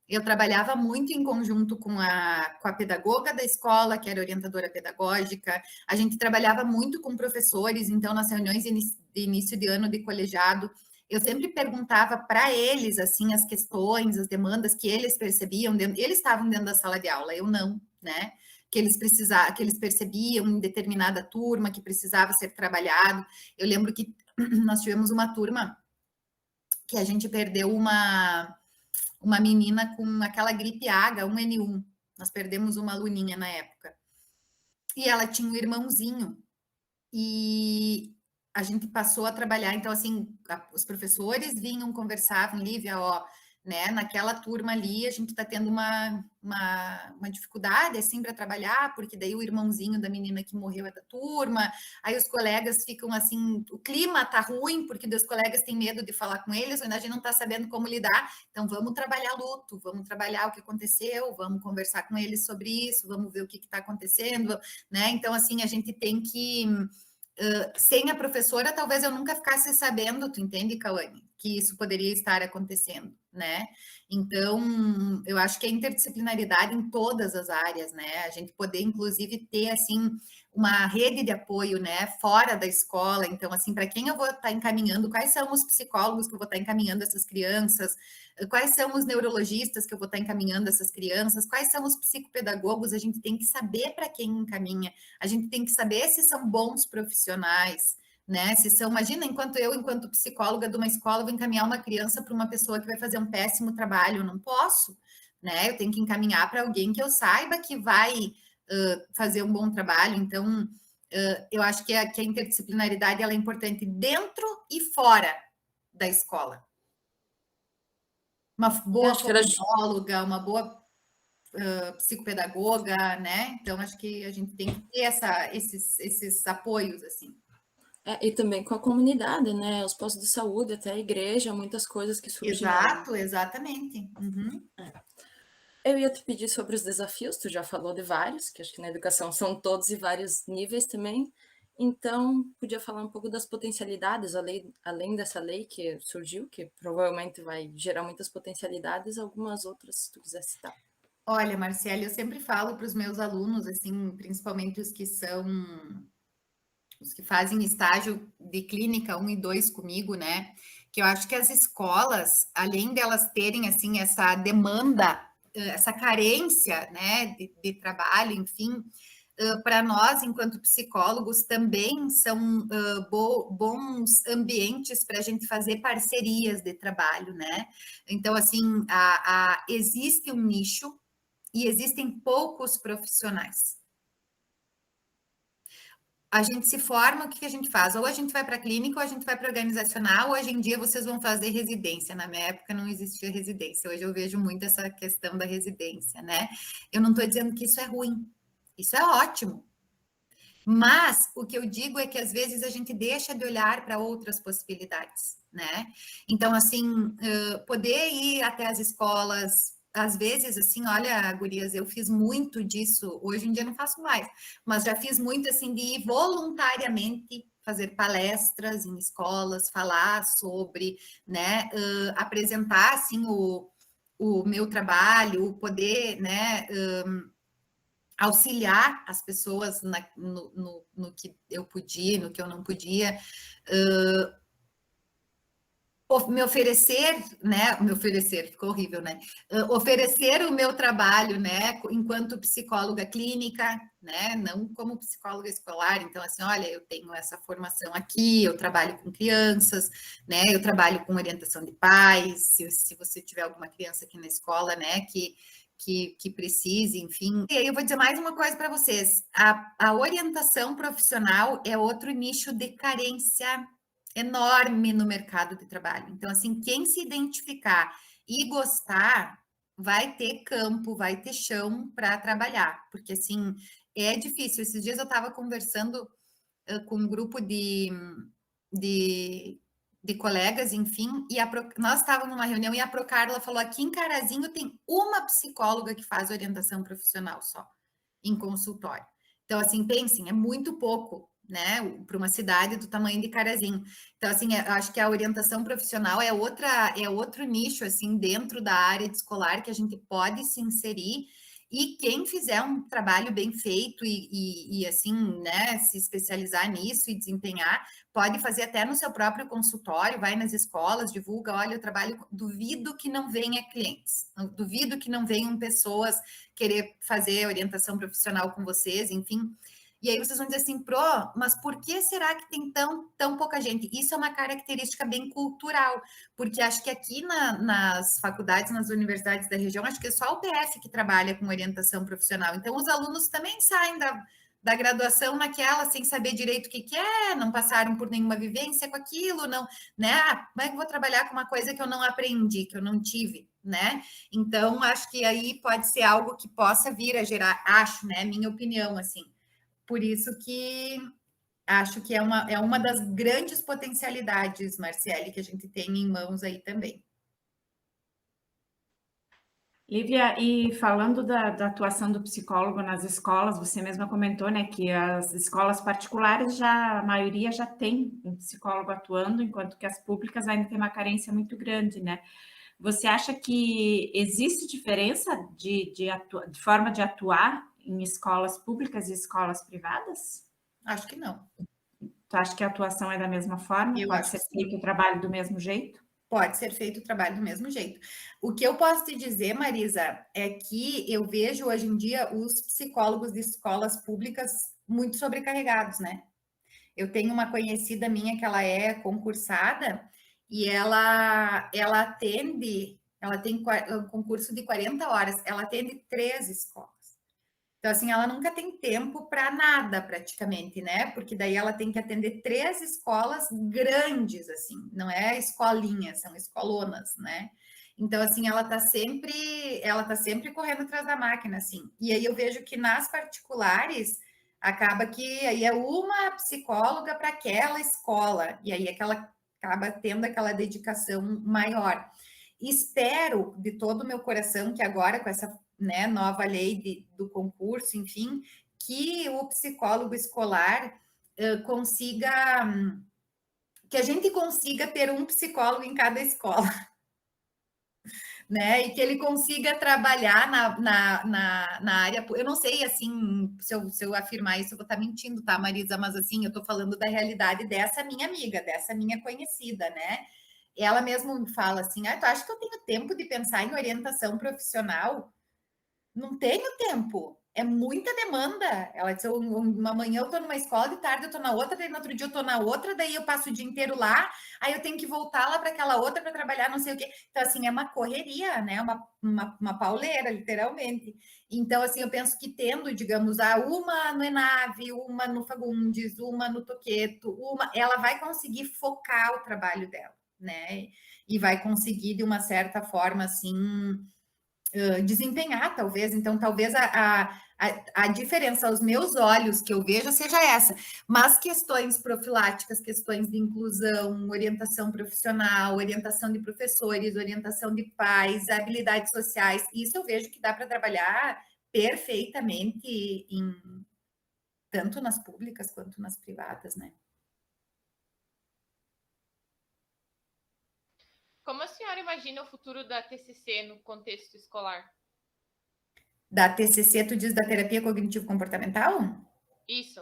eu trabalhava muito em conjunto com a pedagoga da escola, que era orientadora pedagógica, a gente trabalhava muito com professores, então nas reuniões de início de ano de colegiado, eu sempre perguntava para eles, assim, as questões, as demandas que eles percebiam, eles estavam dentro da sala de aula, eu não, né? Que eles percebiam em determinada turma que precisava ser trabalhado. Eu lembro que nós tivemos uma turma que a gente perdeu uma menina com aquela gripe H1N1. Nós perdemos uma aluninha na época. E ela tinha um irmãozinho. E a gente passou a trabalhar. Então, assim, os professores vinham, conversavam, Lívia, ó, né, naquela turma ali, a gente está tendo uma dificuldade, assim, para trabalhar, porque daí o irmãozinho da menina que morreu é da turma, aí os colegas ficam, assim, o clima tá ruim, porque os colegas têm medo de falar com eles, ainda a gente não está sabendo como lidar, então vamos trabalhar luto, vamos trabalhar o que aconteceu, vamos conversar com eles sobre isso, vamos ver o que está acontecendo, né, então, assim, a gente tem que... sem a professora, talvez eu nunca ficasse sabendo, tu entende, Cauane, que isso poderia estar acontecendo, né? Então, eu acho que a interdisciplinaridade em todas as áreas, né? A gente poder, inclusive, ter, assim, uma rede de apoio, né? Fora da escola. Então, assim, para quem eu vou estar encaminhando, quais são os psicólogos que eu vou estar encaminhando essas crianças, quais são os neurologistas que eu vou estar encaminhando essas crianças, quais são os psicopedagogos, a gente tem que saber para quem encaminha, a gente tem que saber se são bons profissionais, né? Se são, imagina, enquanto psicóloga de uma escola, vou encaminhar uma criança para uma pessoa que vai fazer um péssimo trabalho, eu não posso, né? Eu tenho que encaminhar para alguém que eu saiba que vai fazer um bom trabalho. Então, Eu acho que a interdisciplinaridade ela é importante dentro e fora da escola. Uma boa fonoaudióloga, uma boa psicopedagoga, né? Então, acho que a gente tem que ter esses apoios, assim. E também com a comunidade, né? Os postos de saúde, até a igreja, muitas coisas que surgem. Exato, exatamente. Uhum. Eu ia te pedir sobre os desafios, tu já falou de vários, que acho que na educação são todos e vários níveis também. Então, podia falar um pouco das potencialidades, além dessa lei que surgiu, que provavelmente vai gerar muitas potencialidades, algumas outras, se tu quiser citar. Olha, Marcele, eu sempre falo para os meus alunos, assim, principalmente os que fazem estágio de clínica 1 e 2 comigo, né? Que eu acho que as escolas, além delas terem, assim, essa demanda, essa carência, né, de trabalho, enfim, para nós, enquanto psicólogos, também são bons ambientes para a gente fazer parcerias de trabalho, né? Então, assim, existe um nicho e existem poucos profissionais. A gente se forma, o que a gente faz? Ou a gente vai para a clínica, ou a gente vai para organizacional. Hoje em dia vocês vão fazer residência. Na minha época não existia residência. Hoje eu vejo muito essa questão da residência, né? Eu não estou dizendo que isso é ruim. Isso é ótimo. Mas o que eu digo é que às vezes a gente deixa de olhar para outras possibilidades, né? Então, assim, poder ir até as escolas, às vezes, assim, olha, gurias, eu fiz muito disso, hoje em dia não faço mais, mas já fiz muito, assim, de ir voluntariamente fazer palestras em escolas, falar sobre, né, apresentar, assim, o meu trabalho, poder, né, auxiliar as pessoas no que eu podia, no que eu não podia, me oferecer, né? Me oferecer, ficou horrível, né? Oferecer o meu trabalho, né? Enquanto psicóloga clínica, né? Não como psicóloga escolar. Então, assim, olha, eu tenho essa formação aqui, eu trabalho com crianças, né? Eu trabalho com orientação de pais. Se você tiver alguma criança aqui na escola, né? Que precise, enfim. E aí eu vou dizer mais uma coisa para vocês: a orientação profissional é outro nicho de carência enorme no mercado de trabalho. Então, assim, quem se identificar e gostar vai ter campo, vai ter chão para trabalhar, porque assim é difícil. Esses dias eu estava conversando com um grupo de colegas, enfim, e nós estávamos numa reunião e a Procarla falou: aqui em Carazinho tem uma psicóloga que faz orientação profissional só, em consultório. Então, assim, pensem, é muito pouco, né, para uma cidade do tamanho de Carazinho. Então, assim, eu acho que a orientação profissional é outro nicho, assim, dentro da área de escolar que a gente pode se inserir. E quem fizer um trabalho bem feito e assim, né, se especializar nisso e desempenhar, pode fazer até no seu próprio consultório, vai nas escolas, divulga, olha, eu trabalho, duvido que não venha clientes, duvido que não venham pessoas querer fazer orientação profissional com vocês, enfim. E aí vocês vão dizer assim, mas por que será que tem tão pouca gente? Isso é uma característica bem cultural, porque acho que aqui nas faculdades, nas universidades da região, acho que é só o PF que trabalha com orientação profissional. Então, os alunos também saem da graduação naquela, sem saber direito o que é, não passaram por nenhuma vivência com aquilo, não, né? Como é que eu vou trabalhar com uma coisa que eu não aprendi, que eu não tive, né? Então, acho que aí pode ser algo que possa vir a gerar, acho, né? Minha opinião, assim. Por isso que acho que é uma das grandes potencialidades, Marciele, que a gente tem em mãos aí também. Lívia, e falando da atuação do psicólogo nas escolas, você mesma comentou, né, que as escolas particulares a maioria já tem um psicólogo atuando, enquanto que as públicas ainda tem uma carência muito grande, né? Você acha que existe diferença de forma de atuar em escolas públicas e escolas privadas? Acho que não. Tu acha que a atuação é da mesma forma? Pode ser feito o trabalho do mesmo jeito? Pode ser feito o trabalho do mesmo jeito. O que eu posso te dizer, Marisa, é que eu vejo hoje em dia os psicólogos de escolas públicas muito sobrecarregados, né? Eu tenho uma conhecida minha que ela é concursada e ela atende, ela tem um concurso de 40 horas, ela atende 3 escolas. Então, assim, ela nunca tem tempo para nada, praticamente, né? Porque daí ela tem que atender 3 escolas grandes, assim, não é escolinha, são escolonas, né? Então, assim, ela tá sempre correndo atrás da máquina, assim. E aí eu vejo que nas particulares acaba que aí é uma psicóloga para aquela escola, e aí é que ela acaba tendo aquela dedicação maior. Espero de todo o meu coração que agora, com essa, né, nova lei do concurso, enfim, que o psicólogo escolar consiga, que a gente consiga ter um psicólogo em cada escola, né? E que ele consiga trabalhar na área. Eu não sei, assim, se eu afirmar isso, eu vou estar mentindo, tá, Marisa? Mas, assim, eu estou falando da realidade dessa minha amiga, dessa minha conhecida, né? Ela mesmo fala assim: tu acha que eu tenho tempo de pensar em orientação profissional? Não tenho tempo, é muita demanda. Ela disse: uma manhã eu estou numa escola, de tarde eu estou na outra, daí no outro dia eu estou na outra, daí eu passo o dia inteiro lá, aí eu tenho que voltar lá para aquela outra para trabalhar, não sei o quê. Então, assim, é uma correria, né? Uma pauleira, literalmente. Então, assim, eu penso que tendo, digamos, uma no Enave, uma no Fagundes, uma no Toqueto, ela vai conseguir focar o trabalho dela, né? E vai conseguir, de uma certa forma, assim, desempenhar, talvez. Então, talvez a diferença aos meus olhos que eu vejo seja essa. Mas questões profiláticas, questões de inclusão, orientação profissional, orientação de professores, orientação de pais, habilidades sociais, isso eu vejo que dá para trabalhar perfeitamente tanto nas públicas quanto nas privadas, né? Como a senhora imagina o futuro da TCC no contexto escolar? Da TCC, tu diz da terapia cognitivo-comportamental? Isso.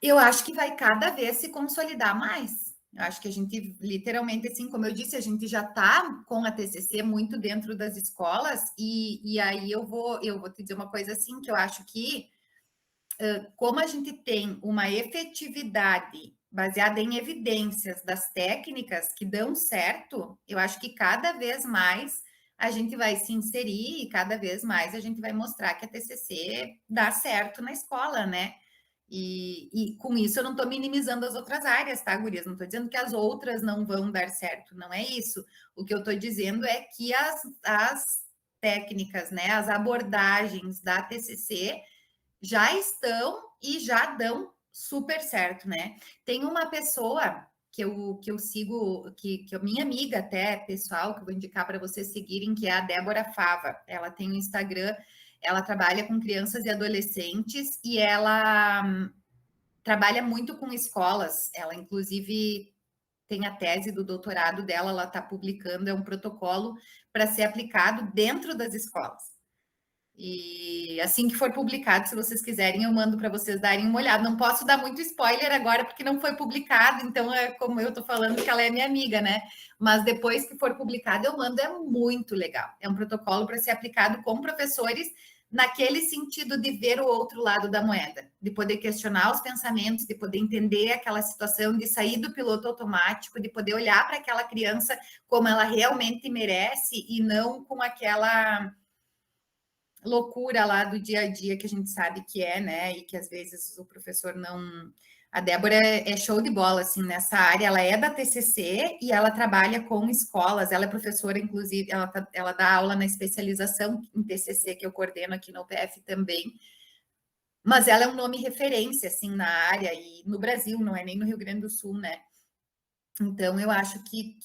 Eu acho que vai cada vez se consolidar mais. Eu acho que a gente, literalmente, assim, como eu disse, a gente já está com a TCC muito dentro das escolas, e aí eu vou te dizer uma coisa assim, que eu acho que, como a gente tem uma efetividade baseada em evidências das técnicas que dão certo, eu acho que cada vez mais a gente vai se inserir e cada vez mais a gente vai mostrar que a TCC dá certo na escola, né? E com isso eu não estou minimizando as outras áreas, tá, gurias? Não estou dizendo que as outras não vão dar certo, não é isso. O que eu estou dizendo é que as técnicas, né, as abordagens da TCC já estão e já dão super certo, né? Tem uma pessoa que eu sigo, que é minha amiga até, pessoal, que eu vou indicar para vocês seguirem, que é a Débora Fava. Ela tem um Instagram, ela trabalha com crianças e adolescentes e ela trabalha muito com escolas. Ela, inclusive, tem a tese do doutorado dela, ela está publicando, é um protocolo para ser aplicado dentro das escolas. E assim que for publicado, se vocês quiserem, eu mando para vocês darem uma olhada. Não posso dar muito spoiler agora, porque não foi publicado, então é como eu estou falando que ela é minha amiga, né? Mas depois que for publicado, eu mando, é muito legal. É um protocolo para ser aplicado com professores naquele sentido de ver o outro lado da moeda, de poder questionar os pensamentos, de poder entender aquela situação, de sair do piloto automático, de poder olhar para aquela criança como ela realmente merece e não com aquela loucura lá do dia a dia que a gente sabe que é, né? E que às vezes o professor não. A Débora é show de bola, assim, nessa área. Ela é da TCC e ela trabalha com escolas. Ela é professora, inclusive, ela dá aula na especialização em TCC, que eu coordeno aqui no UPF também. Mas ela é um nome referência, assim, na área e no Brasil, não é nem no Rio Grande do Sul, né? Então, eu acho que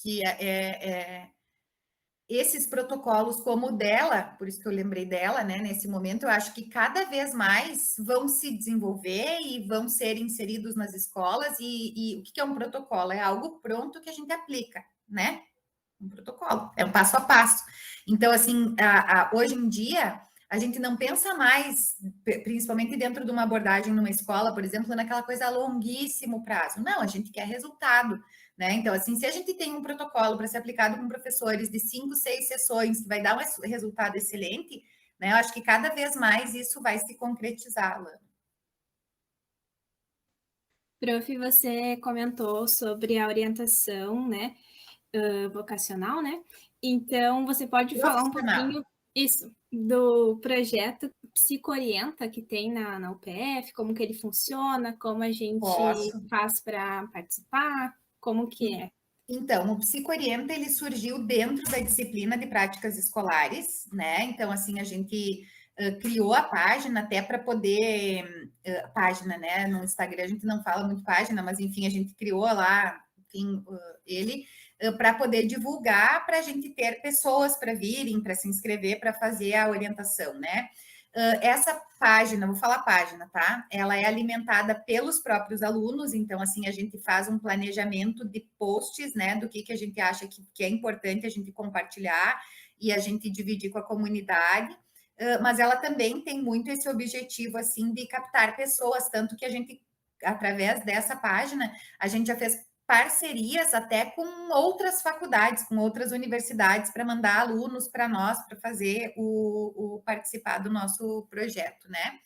esses protocolos como o dela, por isso que eu lembrei dela, né, nesse momento, eu acho que cada vez mais vão se desenvolver e vão ser inseridos nas escolas, e o que é um protocolo? É algo pronto que a gente aplica, né? Um protocolo, é um passo a passo. Então, assim, hoje em dia, a gente não pensa mais, principalmente dentro de uma abordagem numa escola, por exemplo, naquela coisa a longuíssimo prazo. Não, a gente quer resultado, né? Então, assim, se a gente tem um protocolo para ser aplicado com professores de 5, 6 sessões, que vai dar um resultado excelente, né? Eu acho que cada vez mais isso vai se concretizar, Lana. Prof, você comentou sobre a orientação, né, vocacional, né? Então, você pode falar um pouquinho do projeto Psicorienta que tem na UPF? Como que ele funciona? Como a gente faz para participar? Como que é? Então, o Psicorienta, ele surgiu dentro da disciplina de práticas escolares, né? Então, assim, a gente criou a página até para poder... página, né? No Instagram a gente não fala muito página, mas, enfim, a gente criou lá, enfim, ele... para poder divulgar, para a gente ter pessoas para virem, para se inscrever, para fazer a orientação, né? Essa página, vou falar página, tá? Ela é alimentada pelos próprios alunos, então, assim, a gente faz um planejamento de posts, né, do que a gente acha que é importante a gente compartilhar e a gente dividir com a comunidade, mas ela também tem muito esse objetivo, assim, de captar pessoas, tanto que a gente, através dessa página, a gente já fez parcerias até com outras faculdades, com outras universidades, para mandar alunos para nós, para fazer o participar do nosso projeto, né?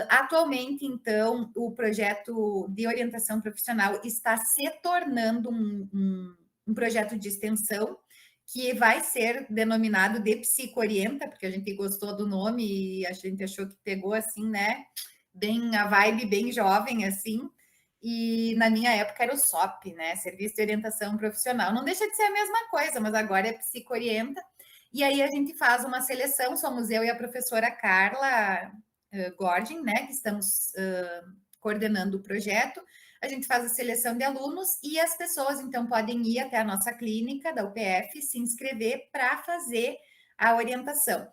Atualmente, então, o projeto de orientação profissional está se tornando um projeto de extensão, que vai ser denominado de Psicorienta, porque a gente gostou do nome e a gente achou que pegou, assim, né? Bem, a vibe bem jovem, assim. E na minha época era o SOP, né? Serviço de Orientação Profissional. Não deixa de ser a mesma coisa, mas agora é Psicorienta. E aí a gente faz uma seleção, somos eu e a professora Carla Gordin, né? Que estamos coordenando o projeto. A gente faz a seleção de alunos e as pessoas, então, podem ir até a nossa clínica da UPF, se inscrever para fazer a orientação.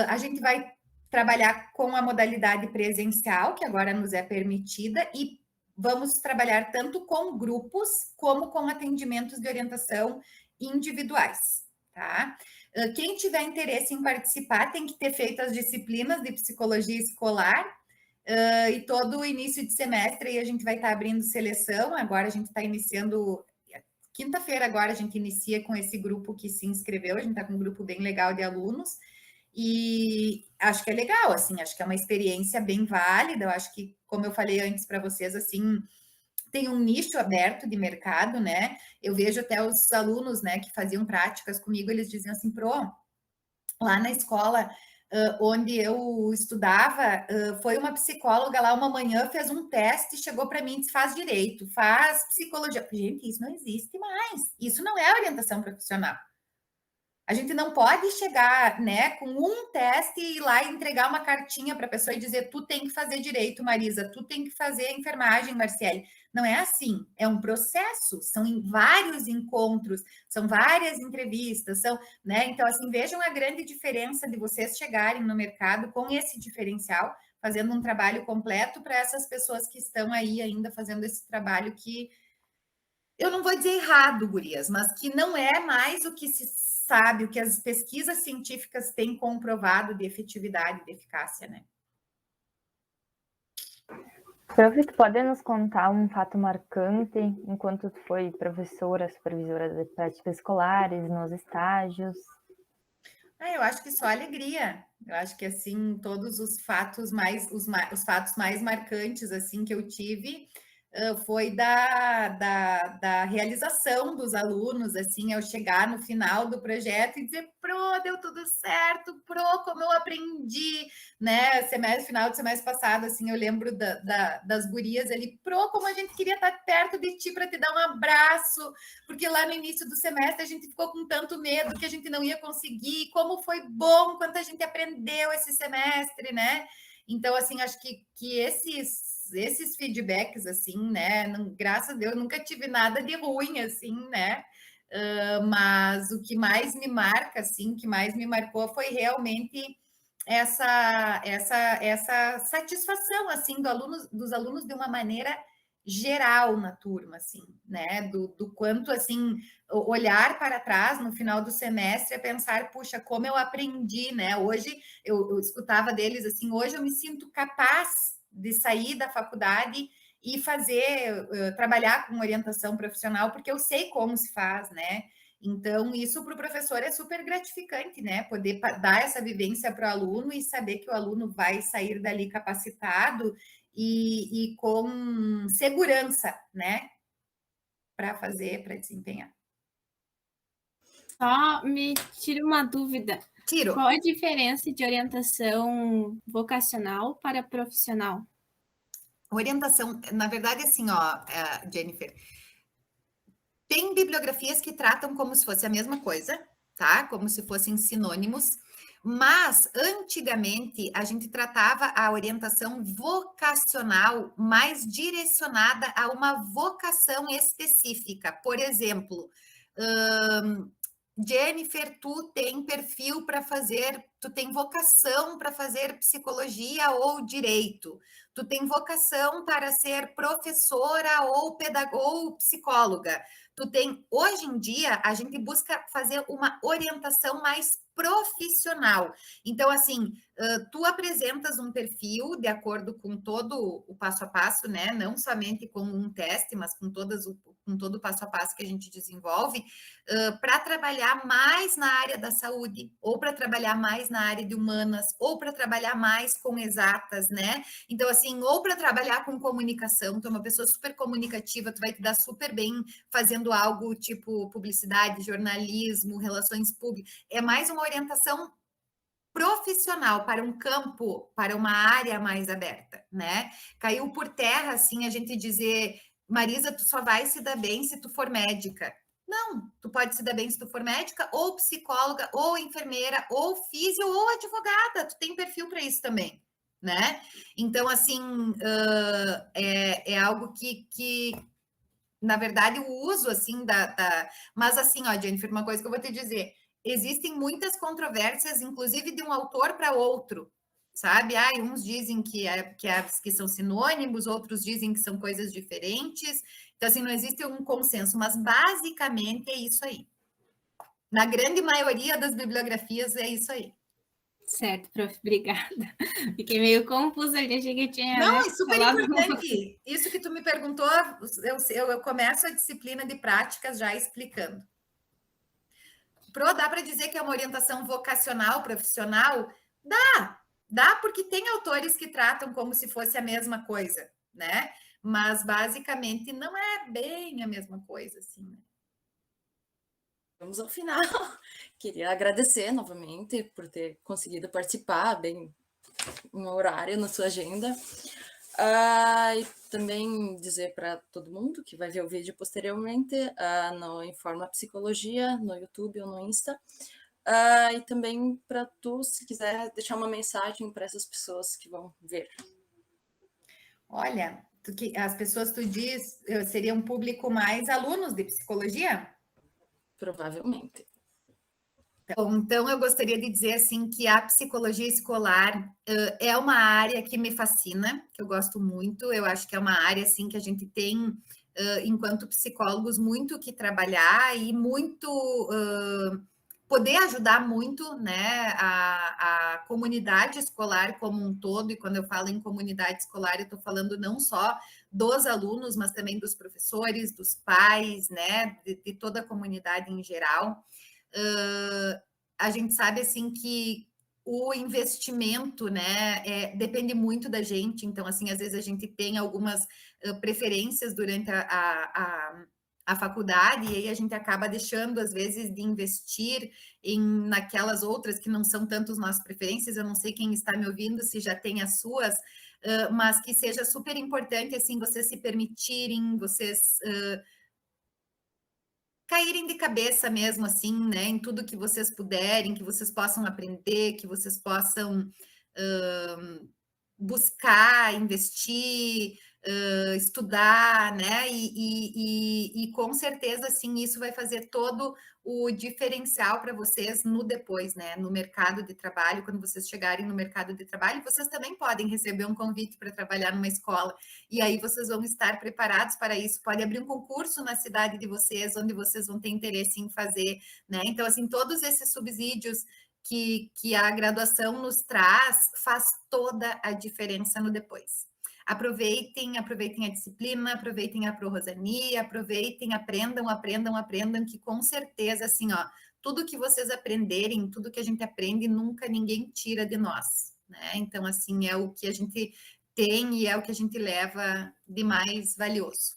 A gente vai trabalhar com a modalidade presencial, que agora nos é permitida, e vamos trabalhar tanto com grupos como com atendimentos de orientação individuais, tá? Quem tiver interesse em participar tem que ter feito as disciplinas de psicologia escolar e todo o início de semestre aí a gente vai estar abrindo seleção. Agora a gente está iniciando, quinta-feira agora a gente inicia com esse grupo que se inscreveu, a gente está com um grupo bem legal de alunos. E acho que é legal, assim, acho que é uma experiência bem válida. Eu acho que, como eu falei antes para vocês, assim, tem um nicho aberto de mercado, né? Eu vejo até os alunos, né, que faziam práticas comigo, eles diziam assim, lá na escola onde eu estudava, foi uma psicóloga lá uma manhã, fez um teste, chegou para mim e disse, faz direito, faz psicologia. Gente, isso não existe mais. Isso não é orientação profissional. A gente não pode chegar, né, com um teste e ir lá e entregar uma cartinha para a pessoa e dizer, tu tem que fazer direito, Marisa, tu tem que fazer enfermagem, Marciele. Não é assim, é um processo, são vários encontros, são várias entrevistas, são, né? Então, assim, vejam a grande diferença de vocês chegarem no mercado com esse diferencial, fazendo um trabalho completo para essas pessoas que estão aí ainda fazendo esse trabalho que eu não vou dizer errado, gurias, mas que não é mais o que se sabe, o que as pesquisas científicas têm comprovado de efetividade e de eficácia, né? Prof, tu pode nos contar um fato marcante enquanto tu foi professora, supervisora de práticas escolares, nos estágios? Eu acho que só alegria. Eu acho que, assim, todos os fatos os fatos mais marcantes, assim, que eu tive foi da realização dos alunos, assim, ao chegar no final do projeto e dizer, deu tudo certo, como eu aprendi, né, final de semestre passado, assim, eu lembro das gurias ali, como a gente queria estar perto de ti para te dar um abraço, porque lá no início do semestre a gente ficou com tanto medo que a gente não ia conseguir, como foi bom quanto a gente aprendeu esse semestre, né? Então, assim, acho que esses feedbacks, assim, né? Graças a Deus, nunca tive nada de ruim, assim, né? Mas o que mais me marca, assim, que mais me marcou foi realmente essa satisfação, assim, dos alunos de uma maneira geral na turma, assim, né? Do quanto, assim, olhar para trás no final do semestre e pensar, puxa, como eu aprendi, né? Hoje eu escutava deles assim, hoje eu me sinto capaz de sair da faculdade e trabalhar com orientação profissional, porque eu sei como se faz, né? Então, isso para o professor é super gratificante, né? Poder dar essa vivência para o aluno e saber que o aluno vai sair dali capacitado e com segurança, né? Para desempenhar. Só me tira uma dúvida. Tiro. Qual a diferença de orientação vocacional para profissional? Orientação, na verdade, assim, ó, Jennifer, tem bibliografias que tratam como se fosse a mesma coisa, tá? Como se fossem sinônimos, mas antigamente a gente tratava a orientação vocacional mais direcionada a uma vocação específica. Por exemplo, Jennifer, tu tem perfil para fazer, tu tem vocação para fazer psicologia ou direito, tu tem vocação para ser professora ou pedagoga ou psicóloga. Tu tem, hoje em dia, a gente busca fazer uma orientação mais profissional. Então, assim, tu apresentas um perfil de acordo com todo o passo a passo, né? Não somente com um teste, mas com todo o passo a passo que a gente desenvolve, para trabalhar mais na área da saúde, ou para trabalhar mais na área de humanas, ou para trabalhar mais com exatas, né? Então, assim, ou para trabalhar com comunicação, tu é uma pessoa super comunicativa, tu vai te dar super bem fazendo algo tipo publicidade, jornalismo, relações públicas. É mais uma orientação profissional para um campo, para uma área mais aberta, né? Caiu por terra, assim, a gente dizer, Marisa, tu só vai se dar bem se tu for médica. Não, tu pode se dar bem se tu for médica, ou psicóloga, ou enfermeira, ou físio, ou advogada. Tu tem perfil para isso também, né? Então, assim, é algo que, na verdade, o uso, assim, Mas, assim, ó, Jennifer, uma coisa que eu vou te dizer. Existem muitas controvérsias, inclusive de um autor para outro, sabe? Uns dizem que são sinônimos, outros dizem que são coisas diferentes. Então, assim, não existe um consenso, mas basicamente é isso aí. Na grande maioria das bibliografias é isso aí. Certo, prof, obrigada. Fiquei meio confusa ali, achei que tinha. Não, né, é super importante. Isso que tu me perguntou, eu começo a disciplina de práticas já explicando. Dá para dizer que é uma orientação vocacional, profissional? Dá porque tem autores que tratam como se fosse a mesma coisa, né? Mas basicamente não é bem a mesma coisa, assim. Né? Vamos ao final. Queria agradecer novamente por ter conseguido participar bem um horário na sua agenda. E também dizer para todo mundo que vai ver o vídeo posteriormente no Informa Psicologia, no YouTube ou no Insta. E também para tu, se quiser, deixar uma mensagem para essas pessoas que vão ver. Olha, as pessoas, tu diz, seria um público mais alunos de psicologia? Provavelmente. Então, eu gostaria de dizer assim que a psicologia escolar é uma área que me fascina, que eu gosto muito. Eu acho que é uma área assim que a gente tem, enquanto psicólogos, muito que trabalhar e muito poder ajudar muito, né, a comunidade escolar como um todo. E quando eu falo em comunidade escolar, eu estou falando não só dos alunos, mas também dos professores, dos pais, né, de toda a comunidade em geral. A gente sabe assim que o investimento, né, depende muito da gente. Então, assim, às vezes a gente tem algumas preferências durante a faculdade e aí a gente acaba deixando, às vezes, de investir naquelas outras que não são tanto as nossas preferências. Eu não sei quem está me ouvindo, se já tem as suas, mas que seja super importante, assim, vocês se permitirem, vocês caírem de cabeça mesmo, assim, né, em tudo que vocês puderem, que vocês possam aprender, que vocês possam buscar, investir, estudar, né, e com certeza, assim, isso vai fazer todo o diferencial para vocês no depois, né, no mercado de trabalho. Quando vocês chegarem no mercado de trabalho, vocês também podem receber um convite para trabalhar numa escola, e aí vocês vão estar preparados para isso. Pode abrir um concurso na cidade de vocês, onde vocês vão ter interesse em fazer, né, então, assim, todos esses subsídios que a graduação nos traz, faz toda a diferença no depois. Aproveitem a disciplina, aproveitem a Prorosania, aproveitem, aprendam, que com certeza, assim, ó, tudo que vocês aprenderem, tudo que a gente aprende, nunca ninguém tira de nós, né? Então, assim, é o que a gente tem e é o que a gente leva de mais valioso.